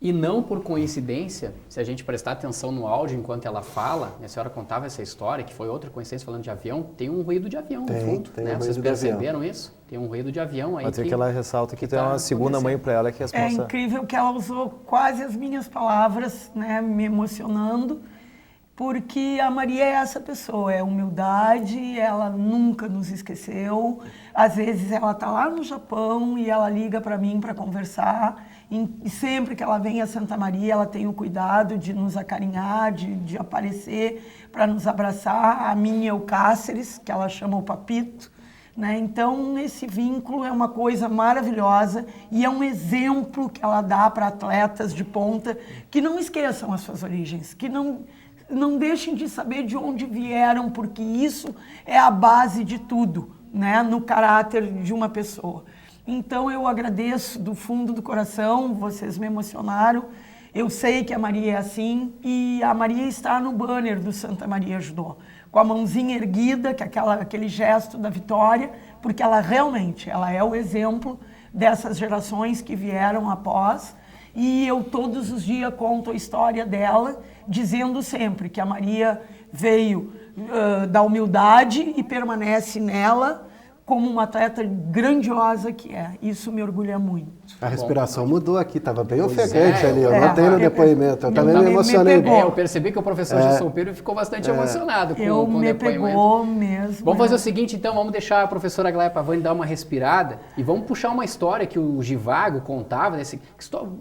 E não por coincidência, se a gente prestar atenção no áudio enquanto ela fala, a senhora contava essa história, que foi outra coincidência falando de avião, tem um ruído de avião no fundo, né? Vocês perceberam isso? Tem um ruído de avião aí. Pode ser que ela ressalta que tem uma segunda mãe para ela, que é a responsável. É incrível que ela usou quase as minhas palavras, né, me emocionando, porque a Maria é essa pessoa, é humildade, ela nunca nos esqueceu. Às vezes ela está lá no Japão e ela liga para mim para conversar, e sempre que ela vem a Santa Maria, ela tem o cuidado de nos acarinhar, de aparecer para nos abraçar. A minha é o Cáceres, que ela chama o Papito, né? Então, esse vínculo é uma coisa maravilhosa e é um exemplo que ela dá para atletas de ponta que não esqueçam as suas origens, que não deixem de saber de onde vieram, porque isso é a base de tudo, né, no caráter de uma pessoa. Então eu agradeço do fundo do coração, vocês me emocionaram. Eu sei que a Maria é assim, e a Maria está no banner do Santa Maria Judô, com a mãozinha erguida, que é aquele gesto da vitória, porque ela realmente é o exemplo dessas gerações que vieram após. E eu todos os dias conto a história dela, dizendo sempre que a Maria veio da humildade e permanece nela como uma atleta grandiosa que é. Isso me orgulha muito. A respiração mudou aqui, estava bem ofegante ali, eu notei no depoimento, eu também me emocionei. Eu percebi que o professor Gilson Pires ficou bastante emocionado com o depoimento. Pegou mesmo. Vamos fazer o seguinte, então, vamos deixar a professora Aglaia Pavani dar uma respirada e vamos puxar uma história que o Givago contava.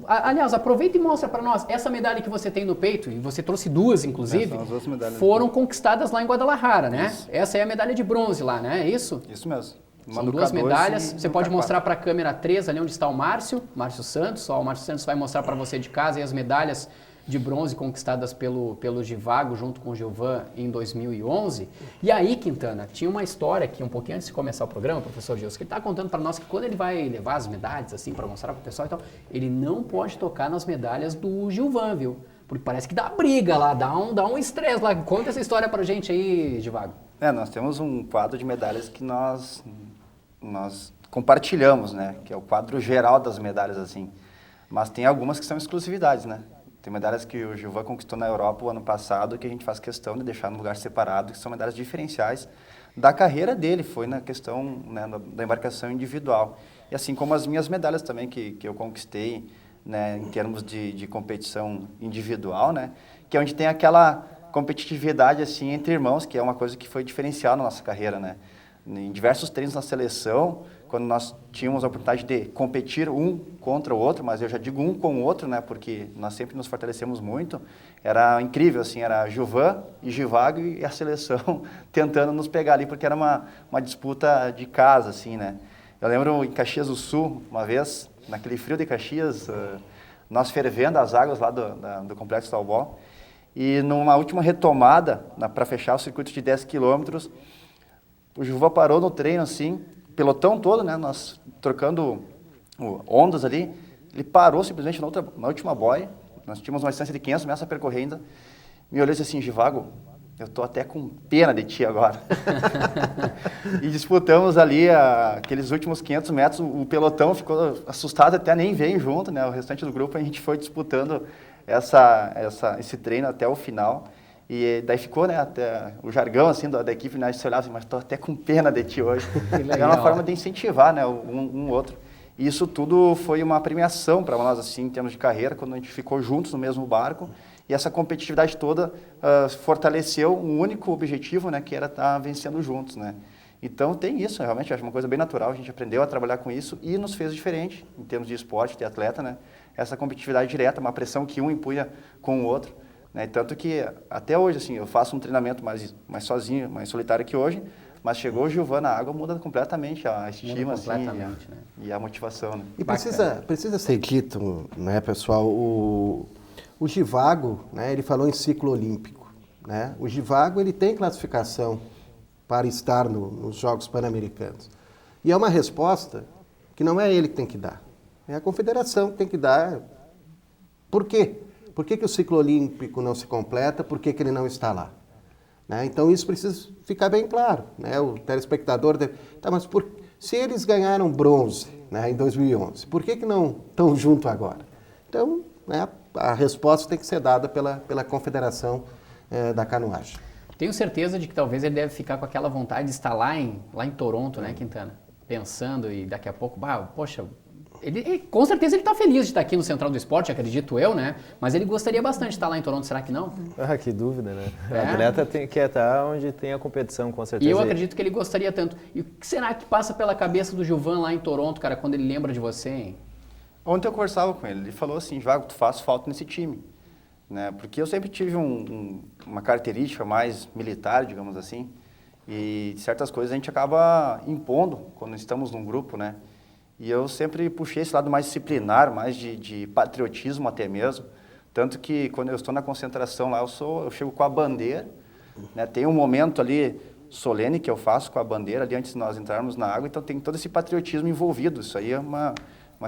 Aliás, aproveita e mostra para nós, essa medalha que você tem no peito, e você trouxe duas, inclusive, são as duas medalhas foram conquistadas lá em Guadalajara, né? Isso. Essa é a medalha de bronze lá, né? É isso? Isso mesmo. São duas medalhas. Você pode mostrar para a câmera 3, ali onde está o Márcio Santos. O Márcio Santos vai mostrar para você de casa e as medalhas de bronze conquistadas pelo Givago junto com o Gilvan em 2011. E aí, Quintana, tinha uma história aqui, um pouquinho antes de começar o programa, professor Gilson, que ele está contando para nós que quando ele vai levar as medalhas, assim, para mostrar para o pessoal e tal, ele não pode tocar nas medalhas do Gilvan, viu? Porque parece que dá briga lá, dá um estresse lá. Conta essa história pra gente aí, Givago. Nós temos um quadro de medalhas que nós compartilhamos, né? Que é o quadro geral das medalhas, assim. Mas tem algumas que são exclusividades, né? Tem medalhas que o Gilvan conquistou na Europa o ano passado, que a gente faz questão de deixar num lugar separado, que são medalhas diferenciais da carreira dele, foi na questão, né, da embarcação individual. E assim como as minhas medalhas também, que eu conquistei, né, em termos de competição individual, né? Que é onde tem aquela competitividade, assim, entre irmãos, que é uma coisa que foi diferencial na nossa carreira, né? Em diversos treinos na seleção, quando nós tínhamos a oportunidade de competir um contra o outro, mas eu já digo um com o outro, né, porque nós sempre nos fortalecemos muito, era incrível, assim, era Gilvan e Givago e a seleção tentando nos pegar ali, porque era uma disputa de casa, assim, né. Eu lembro em Caxias do Sul, uma vez, naquele frio de Caxias, nós fervendo as águas lá do Complexo Talbó, e numa última retomada, para fechar o circuito de 10 quilômetros, o Gilvan parou no treino, assim, pelotão todo, né, nós trocando ondas ali, ele parou simplesmente na última boia, nós tínhamos uma distância de 500 metros a percorrer ainda, me olhou e disse assim, Givago, eu tô até com pena de ti agora. E disputamos ali aqueles últimos 500 metros, o pelotão ficou assustado, até nem veio junto, né? O restante do grupo a gente foi disputando esse treino até o final. E daí ficou, né, até o jargão, assim, da equipe, né, a gente se olhava assim, mas tô até com pena de ti hoje. É uma forma de incentivar, né, um outro. E isso tudo foi uma premiação para nós, assim, em termos de carreira, quando a gente ficou juntos no mesmo barco. E essa competitividade toda fortaleceu um único objetivo, né, que era estar vencendo juntos, né. Então tem isso, realmente, acho uma coisa bem natural, a gente aprendeu a trabalhar com isso e nos fez diferente, em termos de esporte, de atleta, né. Essa competitividade direta, uma pressão que um impunha com o outro. Né? Tanto que até hoje, assim, eu faço um treinamento mais sozinho, mais solitário que hoje, mas chegou o Gilvan na água, muda completamente a estima, assim, e a motivação. Né? E precisa ser dito, né, pessoal, o Givago, né, ele falou em ciclo olímpico. Né? O Givago ele tem classificação para estar nos Jogos Pan-Americanos. E é uma resposta que não é ele que tem que dar, é a confederação que tem que dar. Por quê? Por que o ciclo olímpico não se completa? Por que ele não está lá? Né? Então, isso precisa ficar bem claro. Né? O telespectador deve... Tá, mas se eles ganharam bronze, né, em 2011, por que não estão junto agora? Então, né, a resposta tem que ser dada pela Confederação da Canoagem. Tenho certeza de que talvez ele deve ficar com aquela vontade de estar lá em Toronto, né, Quintana? Pensando e daqui a pouco, poxa... com certeza ele está feliz de estar aqui no Central do Esporte, acredito eu, né? Mas ele gostaria bastante de estar lá em Toronto, será que não? Que dúvida, né? O atleta quer estar onde tem a competição, com certeza. E eu acredito que ele gostaria tanto. E o que será que passa pela cabeça do Gilvan lá em Toronto, cara, quando ele lembra de você, hein? Ontem eu conversava com ele falou assim, Vago, tu faz falta nesse time. Né? Porque eu sempre tive uma característica mais militar, digamos assim, e certas coisas a gente acaba impondo quando estamos num grupo, né? E eu sempre puxei esse lado mais disciplinar, mais de patriotismo até mesmo. Tanto que quando eu estou na concentração lá, eu chego com a bandeira, né? Tem um momento ali solene que eu faço com a bandeira ali antes de nós entrarmos na água, então tem todo esse patriotismo envolvido. Isso aí é uma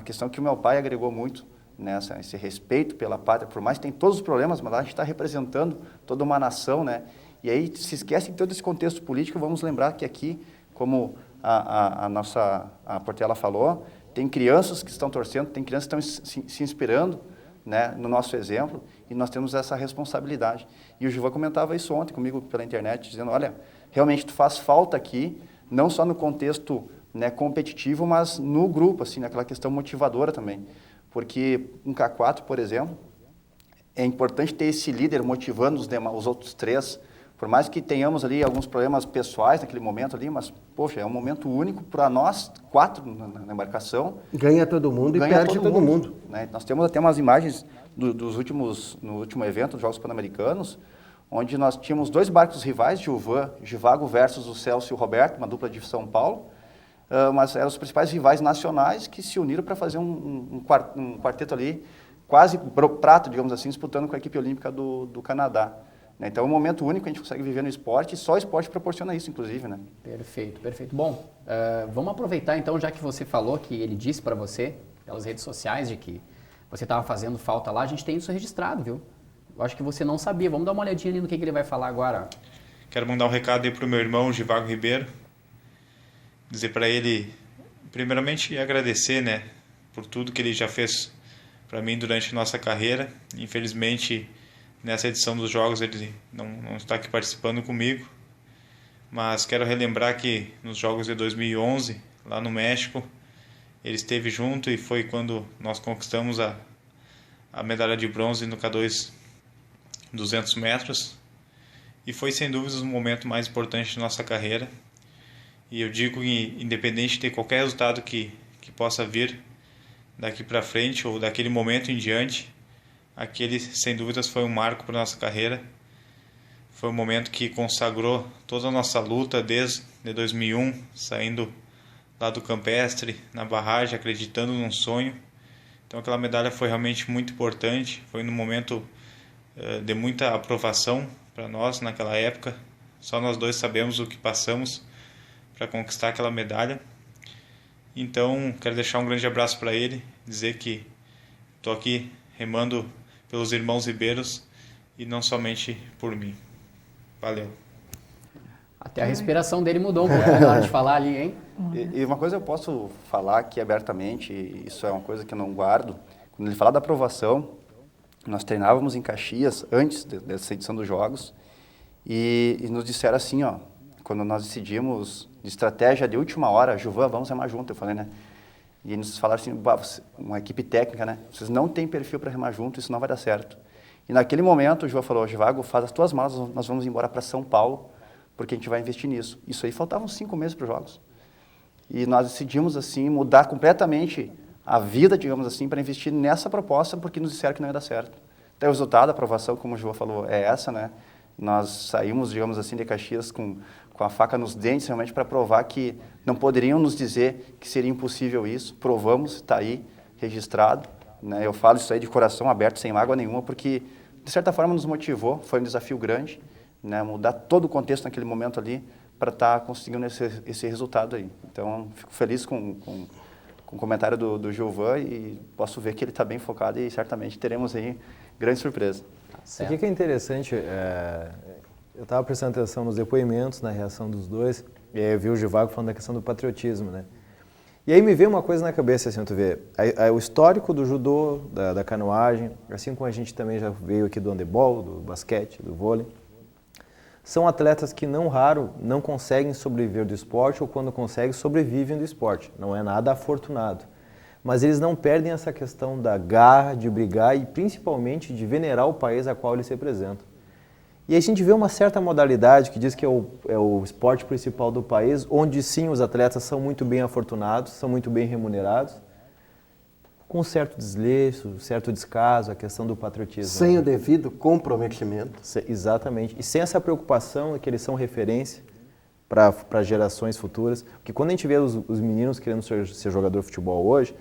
questão que o meu pai agregou muito, né? Esse respeito pela pátria, por mais que tem todos os problemas, mas lá a gente está representando toda uma nação, né? E aí se esquece de todo esse contexto político, vamos lembrar que aqui, como a Portela falou, tem crianças que estão torcendo, tem crianças que estão se inspirando, né, no nosso exemplo, e nós temos essa responsabilidade. E o Gilvan comentava isso ontem comigo pela internet, dizendo, olha, realmente tu faz falta aqui, não só no contexto, né, competitivo, mas no grupo, assim, naquela questão motivadora também. Porque um K4, por exemplo, é importante ter esse líder motivando os outros três. Por mais que tenhamos ali alguns problemas pessoais naquele momento ali, mas, poxa, é um momento único para nós, 4 na embarcação. Ganha todo mundo e perde todo mundo. Né? Nós temos até umas imagens no último evento, dos Jogos Pan-Americanos, onde nós tínhamos 2 barcos rivais, Givago versus o Celso e o Roberto, uma dupla de São Paulo, mas eram os principais rivais nacionais que se uniram para fazer um quarteto ali, quase prato, digamos assim, disputando com a equipe olímpica do Canadá. Então é um momento único que a gente consegue viver no esporte e só o esporte proporciona isso, inclusive, né? Perfeito, perfeito. Bom, vamos aproveitar então, já que você falou que ele disse para você, pelas redes sociais, de que você estava fazendo falta lá, a gente tem isso registrado, viu? Eu acho que você não sabia. Vamos dar uma olhadinha ali no que ele vai falar agora. Quero mandar um recado aí para o meu irmão, Givago Ribeiro. Dizer para ele, primeiramente, agradecer, né, por tudo que ele já fez para mim durante a nossa carreira. Infelizmente, nessa edição dos Jogos ele não está aqui participando comigo, mas quero relembrar que nos Jogos de 2011, lá no México, ele esteve junto e foi quando nós conquistamos a medalha de bronze no K2 200 metros, e foi sem dúvidas o momento mais importante da nossa carreira. E eu digo que, independente de qualquer resultado que possa vir daqui para frente ou daquele momento em diante, aquele, sem dúvidas, foi um marco para a nossa carreira. Foi um momento que consagrou toda a nossa luta desde 2001, saindo lá do campestre, na barragem, acreditando num sonho. Então aquela medalha foi realmente muito importante, foi num momento de muita aprovação para nós naquela época. Só nós dois sabemos o que passamos para conquistar aquela medalha. Então quero deixar um grande abraço para ele, dizer que estou aqui remando pelos irmãos ribeiros e não somente por mim. Valeu. Até a respiração dele mudou um pouco na hora de falar ali, hein? E uma coisa eu posso falar aqui abertamente, isso é uma coisa que eu não guardo. Quando ele fala da aprovação, nós treinávamos em Caxias antes dessa edição dos Jogos e nos disseram assim, ó, quando nós decidimos de estratégia de última hora, Juvan, vamos remar junto, eu falei, né? E eles falaram assim, uma equipe técnica, né? Vocês não têm perfil para remar junto, isso não vai dar certo. E naquele momento o Juvan falou, Givago, faz as tuas malas, nós vamos embora para São Paulo, porque a gente vai investir nisso. Isso aí faltavam 5 meses para os Jogos. E nós decidimos, assim, mudar completamente a vida, digamos assim, para investir nessa proposta, porque nos disseram que não ia dar certo. Até o resultado, a aprovação, como o João falou, é essa, né? Nós saímos, digamos assim, de Caxias com a faca nos dentes, realmente, para provar que não poderiam nos dizer que seria impossível isso. Provamos, está aí, registrado. Né? Eu falo isso aí de coração aberto, sem mágoa nenhuma, porque, de certa forma, nos motivou, foi um desafio grande, né? Mudar todo o contexto naquele momento ali para estar conseguindo esse resultado aí. Então, fico feliz com o comentário do Gilvan e posso ver que ele está bem focado e certamente teremos aí grande surpresa. O que é interessante, eu estava prestando atenção nos depoimentos, na reação dos dois, e aí eu vi o Givago falando da questão do patriotismo, né? E aí me veio uma coisa na cabeça, assim, tu vê, o histórico do judô, da canoagem, assim como a gente também já veio aqui do handebol, do basquete, do vôlei, são atletas que não raro não conseguem sobreviver do esporte ou quando conseguem sobrevivem do esporte. Não é nada afortunado. Mas eles não perdem essa questão da garra, de brigar e principalmente de venerar o país a qual eles representam. E a gente vê uma certa modalidade que diz que é o esporte principal do país, onde sim os atletas são muito bem afortunados, são muito bem remunerados, com certo desleixo, certo descaso, a questão do patriotismo. Sem o devido comprometimento. Exatamente. E sem essa preocupação de que eles são referência para gerações futuras. Porque quando a gente vê os meninos querendo ser jogador de futebol hoje,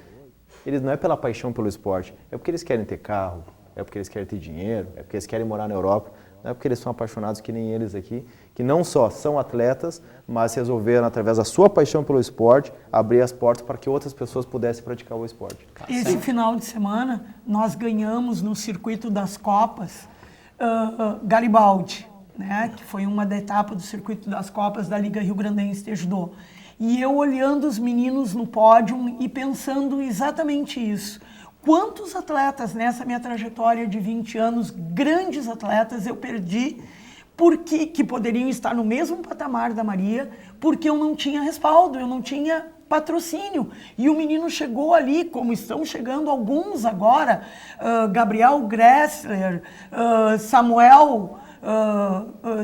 eles não é pela paixão pelo esporte, é porque eles querem ter carro, é porque eles querem ter dinheiro, é porque eles querem morar na Europa, não é porque eles são apaixonados que nem eles aqui, que não só são atletas, mas resolveram, através da sua paixão pelo esporte, abrir as portas para que outras pessoas pudessem praticar o esporte. Esse final de semana, nós ganhamos no circuito das Copas Garibaldi, né, que foi uma da etapa do circuito das Copas da Liga Rio Grandense de Judô. E eu olhando os meninos no pódio e pensando exatamente isso. Quantos atletas nessa minha trajetória de 20 anos, grandes atletas, eu perdi porque que poderiam estar no mesmo patamar da Maria, porque eu não tinha respaldo, eu não tinha patrocínio. E o menino chegou ali, como estão chegando alguns agora, Gabriel Gressler, Samuel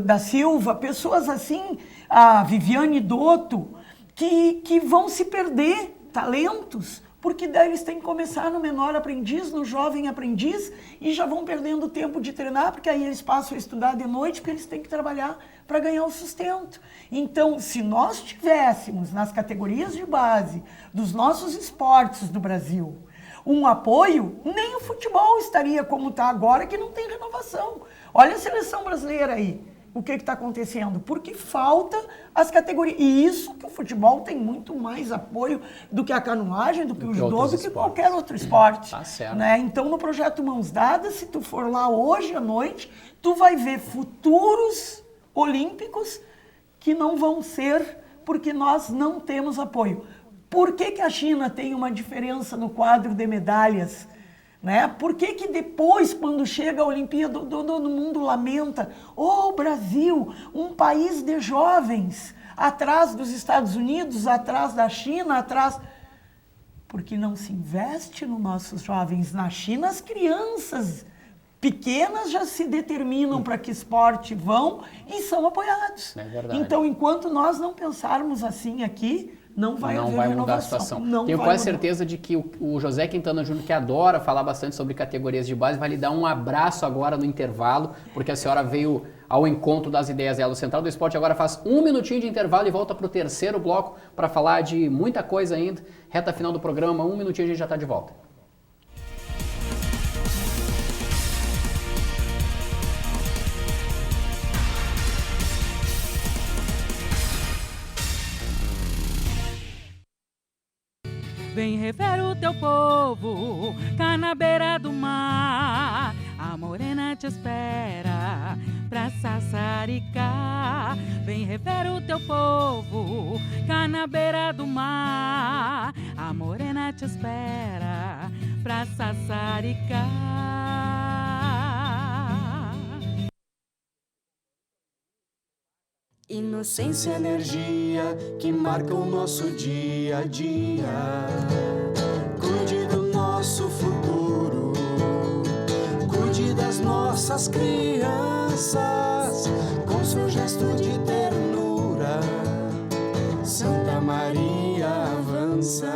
da Silva, pessoas assim, a Viviane Dotto, que vão se perder, talentos, porque daí eles têm que começar no menor aprendiz, no jovem aprendiz, e já vão perdendo tempo de treinar, porque aí eles passam a estudar de noite, porque eles têm que trabalhar para ganhar o sustento. Então, se nós tivéssemos nas categorias de base dos nossos esportes do Brasil um apoio, nem o futebol estaria como está agora, que não tem renovação. Olha a seleção brasileira aí. O que está acontecendo? Porque falta as categorias. E isso que o futebol tem muito mais apoio do que a canoagem, do que o judô, do que qualquer outro esporte. Tá certo. Né? Então, no projeto Mãos Dadas, se tu for lá hoje à noite, tu vai ver futuros olímpicos que não vão ser porque nós não temos apoio. Por que a China tem uma diferença no quadro de medalhas? Né? Por que depois, quando chega a Olimpíada, todo mundo lamenta? Oh, Brasil, um país de jovens, atrás dos Estados Unidos, atrás da China, atrás... Porque não se investe nos nossos jovens. Na China, as crianças pequenas já se determinam para que esporte vão e são apoiados. É verdade. Então, enquanto nós não pensarmos assim aqui, não vai haver mudar a renovação. situação. Tenho quase certeza de que o José Quintana Júnior, que adora falar bastante sobre categorias de base, vai lhe dar um abraço agora no intervalo, porque a senhora veio ao encontro das ideias dela. O Central do Esporte agora faz 1 minutinho de intervalo e volta para o terceiro bloco para falar de muita coisa ainda. Reta final do programa, 1 minutinho a gente já está de volta. Vem rever o teu povo, cá na beira do mar. A morena te espera pra sassaricar. Vem rever o teu povo cá na beira do mar. A morena te espera pra sassaricar. Inocência e energia que marcam o nosso dia a dia. Cuide do nosso futuro, cuide das nossas crianças, com seu gesto de ternura. Santa Maria avança.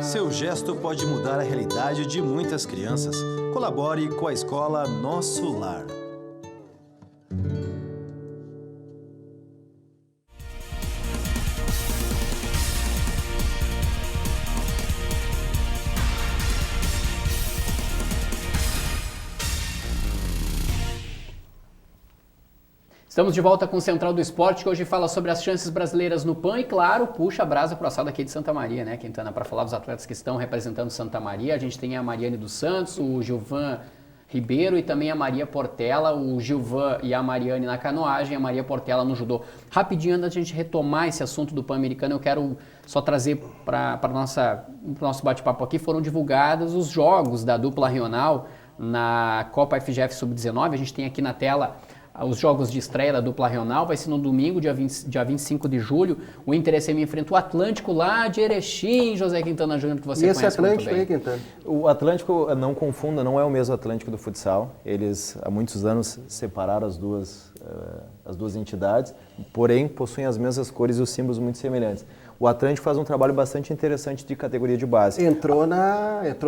Seu gesto pode mudar a realidade de muitas crianças. Colabore com a escola Nosso Lar. Estamos de volta com o Central do Esporte, que hoje fala sobre as chances brasileiras no PAN e, claro, puxa a brasa para o assado aqui de Santa Maria, né, Quintana? Para falar dos atletas que estão representando Santa Maria, a gente tem a Mariane dos Santos, o Gilvan Ribeiro e também a Maria Portela, o Gilvan e a Mariane na canoagem, a Maria Portela no judô. Rapidinho, antes da gente retomar esse assunto do Pan-Americano, eu quero só trazer para o nosso bate-papo aqui, foram divulgados os jogos da dupla regional na Copa FGF Sub-19, a gente tem aqui na tela os jogos de estreia da dupla regional, vai ser no domingo, dia 25 de julho. O Inter SM enfrenta o Atlântico lá de Erechim, José Quintana Júnior, que você conhece muito bem. E esse Atlântico aí, Quintana? O Atlântico, não confunda, não é o mesmo Atlântico do futsal. Eles, há muitos anos, separaram as duas entidades, porém, possuem as mesmas cores e os símbolos muito semelhantes. O Atlântico faz um trabalho bastante interessante de categoria de base. Entrou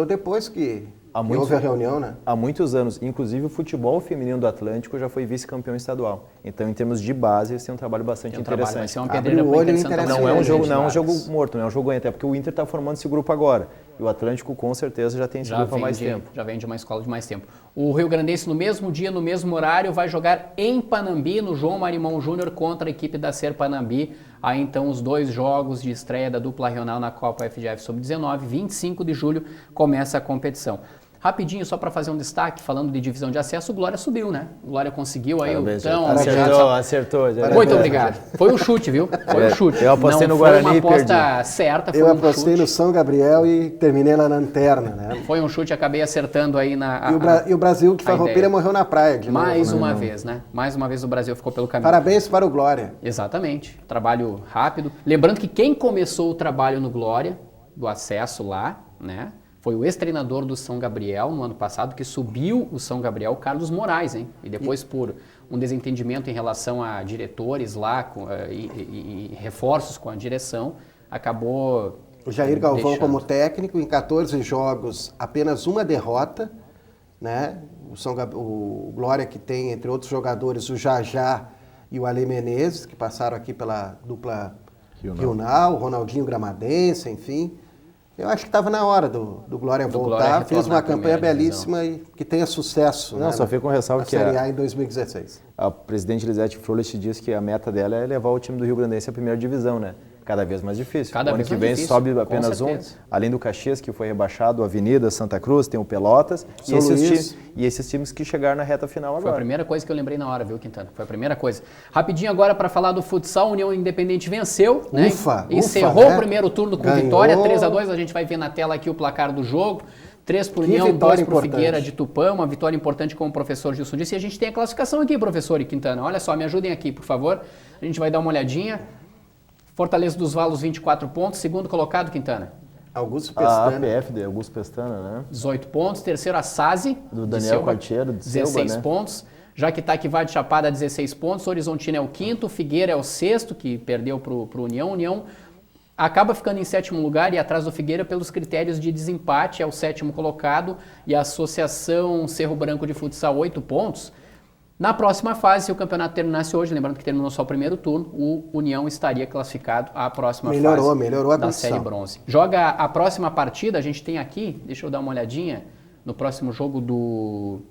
depois que houve a reunião, né? Há muitos anos. Inclusive, o futebol feminino do Atlântico já foi vice-campeão estadual. Então, em termos de base, eles têm um trabalho bastante interessante. Vai ser uma pedreira pro Inter de Santa Maria. Não é um jogo morto, não é um jogo ganho, até porque o Inter está formando esse grupo agora. E o Atlântico, com certeza, já tem esse grupo há mais tempo. Já vem de uma escola de mais tempo. O Rio Grandense, no mesmo dia, no mesmo horário, vai jogar em Panambi, no João Marimão Júnior, contra a equipe da Ser Panambi. Aí, então, os dois jogos de estreia da dupla regional na Copa FGF Sub-19. 25 de julho começa a competição. Rapidinho, só para fazer um destaque, falando de divisão de acesso, o Glória subiu, né? O Glória conseguiu aí o tão... Acertou. Muito obrigado. Foi um chute, viu? Foi um chute. Eu apostei no Guarani e perdi. Não foi uma aposta certa, foi eu um apostei chute. no São Gabriel e terminei lá na lanterna, né? Foi um chute, acabei acertando aí na... E o Brasil, que farroupilha, morreu na praia. Mais uma vez, né? Mais uma vez o Brasil ficou pelo caminho. Parabéns para o Glória. Exatamente. Trabalho rápido. Lembrando que quem começou o trabalho no Glória, do acesso lá, né? Foi o ex-treinador do São Gabriel no ano passado, que subiu o São Gabriel, Carlos Moraes, hein? E depois, por um desentendimento em relação a diretores lá e reforços com a direção, acabou... O Jair Galvão como técnico, em 14 jogos, apenas uma derrota, né? O Glória, que tem, entre outros jogadores, o Jajá e o Ale Menezes, que passaram aqui pela dupla Rional, o Ronaldinho Gramadense, enfim... Eu acho que estava na hora do Glória voltar, fez uma campanha belíssima e que tenha sucesso. Não, só fica com ressalva que Série A em 2016. A presidente Elisete Frolich disse que a meta dela é levar o time do Rio Grandense à primeira divisão, né? Cada vez mais difícil. O ano que vem sobe apenas um, além do Caxias, que foi rebaixado, a Avenida, Santa Cruz, tem o Pelotas e esses times que chegaram na reta final agora. Foi a primeira coisa que eu lembrei na hora, viu, Quintana? Foi a primeira coisa. Rapidinho agora para falar do futsal, União Independente venceu, né? Encerrou o primeiro turno com vitória, 3-2, a gente vai ver na tela aqui o placar do jogo. 3 para o União, 2 para o Figueira de Tupã, uma vitória importante, como o professor Gilson disse. E a gente tem a classificação aqui, professor e Quintana. Olha só, me ajudem aqui, por favor. A gente vai dar uma olhadinha. Fortaleza dos Valos, 24 pontos. Segundo colocado, Quintana? Augusto Pestana. A APF de Augusto Pestana, né? 18 pontos. Terceiro, a SASI. Do Daniel Quartiero, de 16 Selva, né? pontos. Jaquitaquivá de Chapada, 16 pontos. Horizontina é o quinto. Figueira é o sexto, que perdeu para o União. União acaba ficando em sétimo lugar e atrás do Figueira pelos critérios de desempate. É o sétimo colocado. E a Associação Cerro Branco de Futsal, 8 pontos. Na próxima fase, se o campeonato terminasse hoje, lembrando que terminou só o primeiro turno, o União estaria classificado à próxima fase da Série Bronze. Joga a próxima partida, a gente tem aqui, deixa eu dar uma olhadinha, no próximo jogo do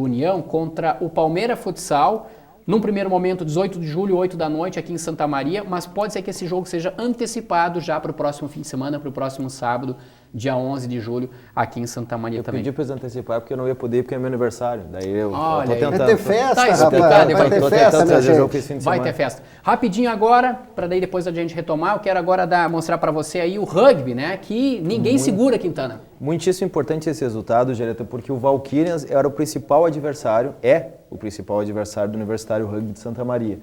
União contra o Palmeira Futsal, num primeiro momento, 18 de julho, 8 da noite, aqui em Santa Maria, mas pode ser que esse jogo seja antecipado já para o próximo fim de semana, para o próximo sábado, dia 11 de julho, aqui em Santa Maria também. Eu pedi para eles antecipar porque eu não ia poder, porque é meu aniversário. Daí eu Olha tô aí. tentando. Vai ter festa, Tá explicado, rapaz. Vai ter festa, minha gente. Vai ter festa. Rapidinho agora, para daí depois a gente retomar, eu quero agora mostrar para você aí o rugby, né? Que ninguém segura, Quintana. Muitíssimo importante esse resultado, Gereta, porque o Valkyrians era o principal adversário, do Universitário Rugby de Santa Maria.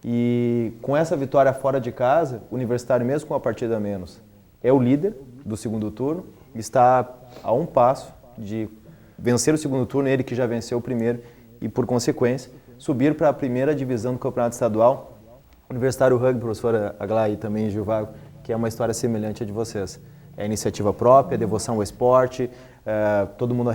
E com essa vitória fora de casa, o Universitário, mesmo com uma partida a menos, é o líder do segundo turno, está a um passo de vencer o segundo turno, ele que já venceu o primeiro, e por consequência, subir para a primeira divisão do Campeonato Estadual. Universitário Rugby, professora Aglaia e também Gilvago, que é uma história semelhante à de vocês. É iniciativa própria, devoção ao esporte, todo mundo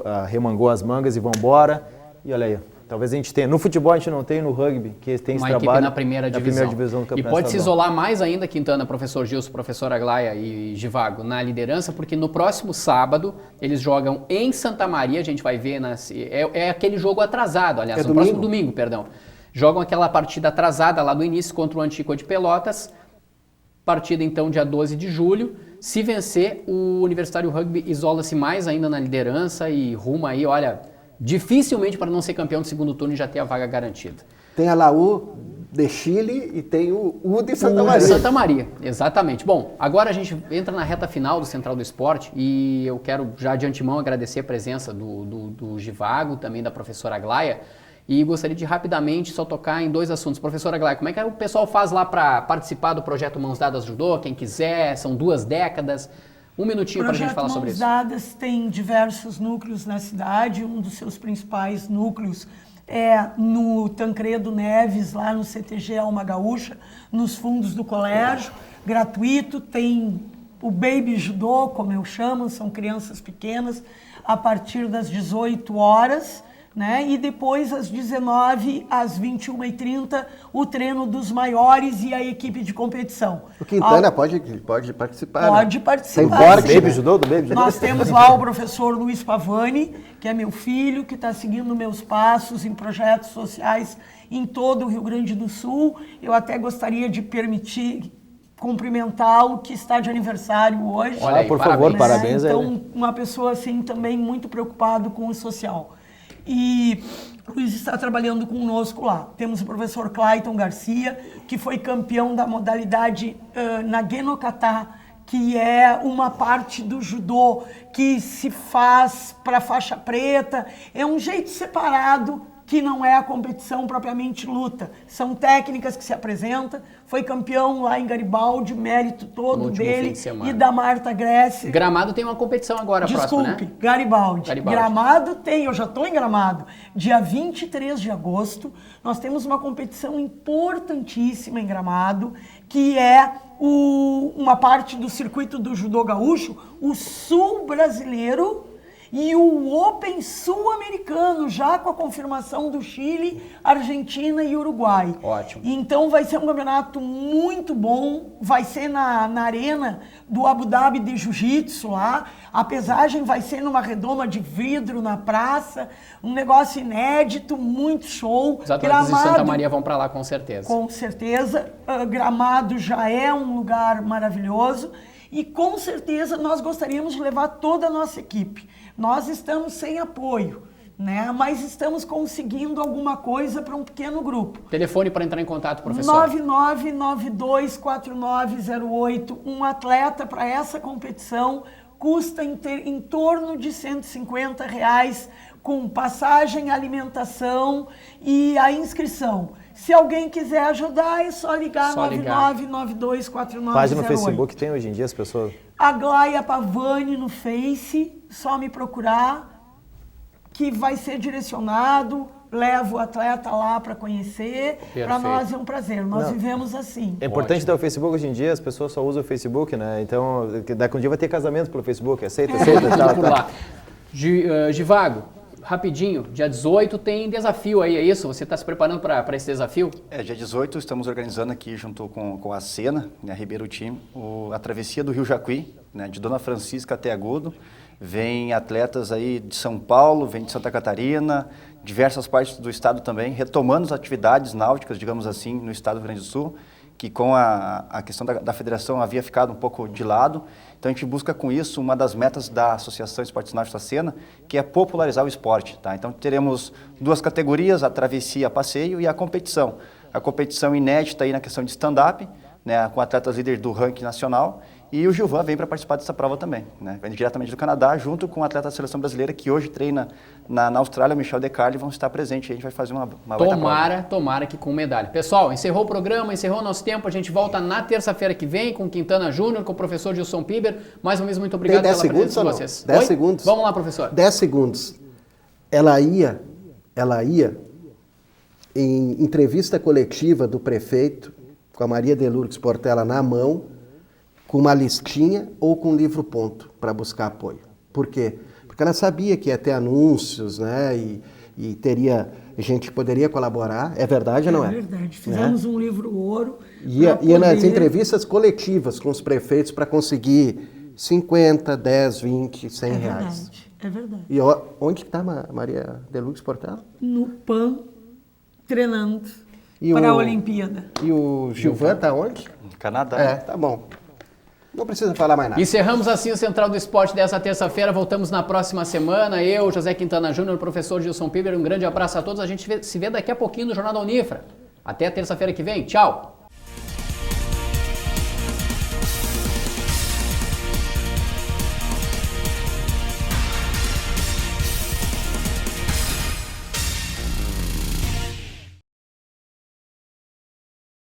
arremangou as mangas e vão embora. E olha aí, talvez a gente tenha. No futebol a gente não tem, no rugby, que tem esse trabalho. Uma equipe na primeira divisão. Do Campeonato E pode se Estadual. isolar mais ainda, Quintana, professor Gilson, professora Aglaia e Givago, na liderança, porque no próximo sábado eles jogam em Santa Maria, a gente vai ver, é aquele jogo atrasado, aliás, no próximo domingo, perdão. Jogam aquela partida atrasada lá do início contra o Antico de Pelotas, partida então dia 12 de julho. Se vencer, o Universitário Rugby isola-se mais ainda na liderança e ruma aí, olha, dificilmente para não ser campeão do segundo turno e já ter a vaga garantida. Tem a Laú de Chile e tem o U de Santa Maria. De Santa Maria, exatamente. Bom, agora a gente entra na reta final do Central do Esporte e eu quero já de antemão agradecer a presença do Givago, também da professora Aglaia, e gostaria de rapidamente só tocar em dois assuntos. Professora Aglaia, como é que o pessoal faz lá para participar do projeto Mãos Dadas Judô? Quem quiser, são 2 décadas. Um minutinho para a gente falar sobre isso. O projeto Mãos Dadas tem diversos núcleos na cidade, um dos seus principais núcleos é no Tancredo Neves, lá no CTG Alma Gaúcha, nos fundos do colégio, gratuito. Tem o Baby Judô, como eu chamo, são crianças pequenas, a partir das 18 horas, né? E depois, às 19h, às 21h30, o treino dos maiores e a equipe de competição. O Quintana pode participar, Pode né? participar. Tem porte, Baby Judô, do Baby Judô? Nós temos lá o professor Luiz Pavani, que é meu filho, que está seguindo meus passos em projetos sociais em todo o Rio Grande do Sul. Eu até gostaria de permitir cumprimentá-lo, que está de aniversário hoje. Olha aí, por favor, parabéns a ele. Então, uma pessoa assim também muito preocupado com o social. E o Luiz está trabalhando conosco lá. Temos o professor Clayton Garcia, que foi campeão da modalidade Nagenokata, que é uma parte do judô que se faz para faixa preta. É um jeito separado, que não é a competição propriamente luta. São técnicas que se apresentam. Foi campeão lá em Garibaldi, mérito todo dele e da Marta Grécia. Gramado tem uma competição agora, próxima, né? Desculpe, Garibaldi. Gramado tem, eu já estou em Gramado. Dia 23 de agosto, nós temos uma competição importantíssima em Gramado, que é uma parte do circuito do judô gaúcho, o Sul Brasileiro, e o Open Sul-Americano, já com a confirmação do Chile, Argentina e Uruguai. Ótimo. Então vai ser um campeonato muito bom, vai ser na arena do Abu Dhabi de Jiu-Jitsu lá, a pesagem vai ser numa redoma de vidro na praça, um negócio inédito, muito show. Os atletas de Santa Maria vão para lá com certeza. Com certeza, Gramado já é um lugar maravilhoso e com certeza nós gostaríamos de levar toda a nossa equipe. Nós estamos sem apoio, né? Mas estamos conseguindo alguma coisa para um pequeno grupo. Telefone para entrar em contato, professor. 99924908. Um atleta para essa competição custa em torno de R$150, com passagem, alimentação e a inscrição. Se alguém quiser ajudar, é só ligar 99924908. Página no Facebook tem hoje em dia as pessoas? Aglaia Pavani no Face, só me procurar, que vai ser direcionado, levo o atleta lá para conhecer. Para nós é um prazer, nós vivemos assim. É importante ter o Facebook hoje em dia, as pessoas só usam o Facebook, né? Então, daqui um dia vai ter casamento pelo Facebook, aceita e tal. Por lá. Givago, rapidinho, dia 18 tem desafio aí, é isso? Você está se preparando para esse desafio? Dia 18 estamos organizando aqui junto com a Sena, né, Ribeiro Time, a travessia do Rio Jacuí, né, de Dona Francisca até Agudo. Vem atletas aí de São Paulo, vem de Santa Catarina, diversas partes do estado também, retomando as atividades náuticas, digamos assim, no estado do Rio Grande do Sul. que com a questão da federação havia ficado um pouco de lado. Então a gente busca com isso uma das metas da Associação Esportes Náuticos da Sena, que é popularizar o esporte. Tá? Então teremos 2 categorias, a travessia, a passeio e a competição. A competição inédita aí na questão de stand-up, né, com atletas líderes do ranking nacional, e o Gilvan vem para participar dessa prova também, né? Vem diretamente do Canadá, junto com o atleta da seleção brasileira, que hoje treina na Austrália, o Michel Decarli, vão estar presentes. A gente vai fazer uma Tomara que com medalha. Pessoal, encerrou o programa, encerrou o nosso tempo. A gente volta na terça-feira que vem com Quintana Júnior, com o professor Gilson Piber. Mais uma vez, muito obrigado pela presença de vocês. 10 segundos. Vamos lá, professor. 10 segundos. Ela ia em entrevista coletiva do prefeito, com a Maria de Lourdes Portela na mão, com uma listinha ou com um livro-ponto para buscar apoio. Por quê? Porque ela sabia que ia ter anúncios, né? E teria gente que poderia colaborar. É verdade ou não é? É verdade. Fizemos um livro ouro. Ia nas entrevistas coletivas com os prefeitos para conseguir 50, 10, 20, 100 reais. É verdade. E onde está a Maria de Lourdes Portela? No PAN, treinando para a Olimpíada. E o Gilvan está onde? No Canadá. Tá bom. Não precisa falar mais nada. Encerramos assim o Central do Esporte dessa terça-feira. Voltamos na próxima semana. Eu, José Quintana Júnior, o professor Gilson Piber. Um grande abraço a todos. A gente se vê daqui a pouquinho no Jornal da Unifra. Até a terça-feira que vem. Tchau!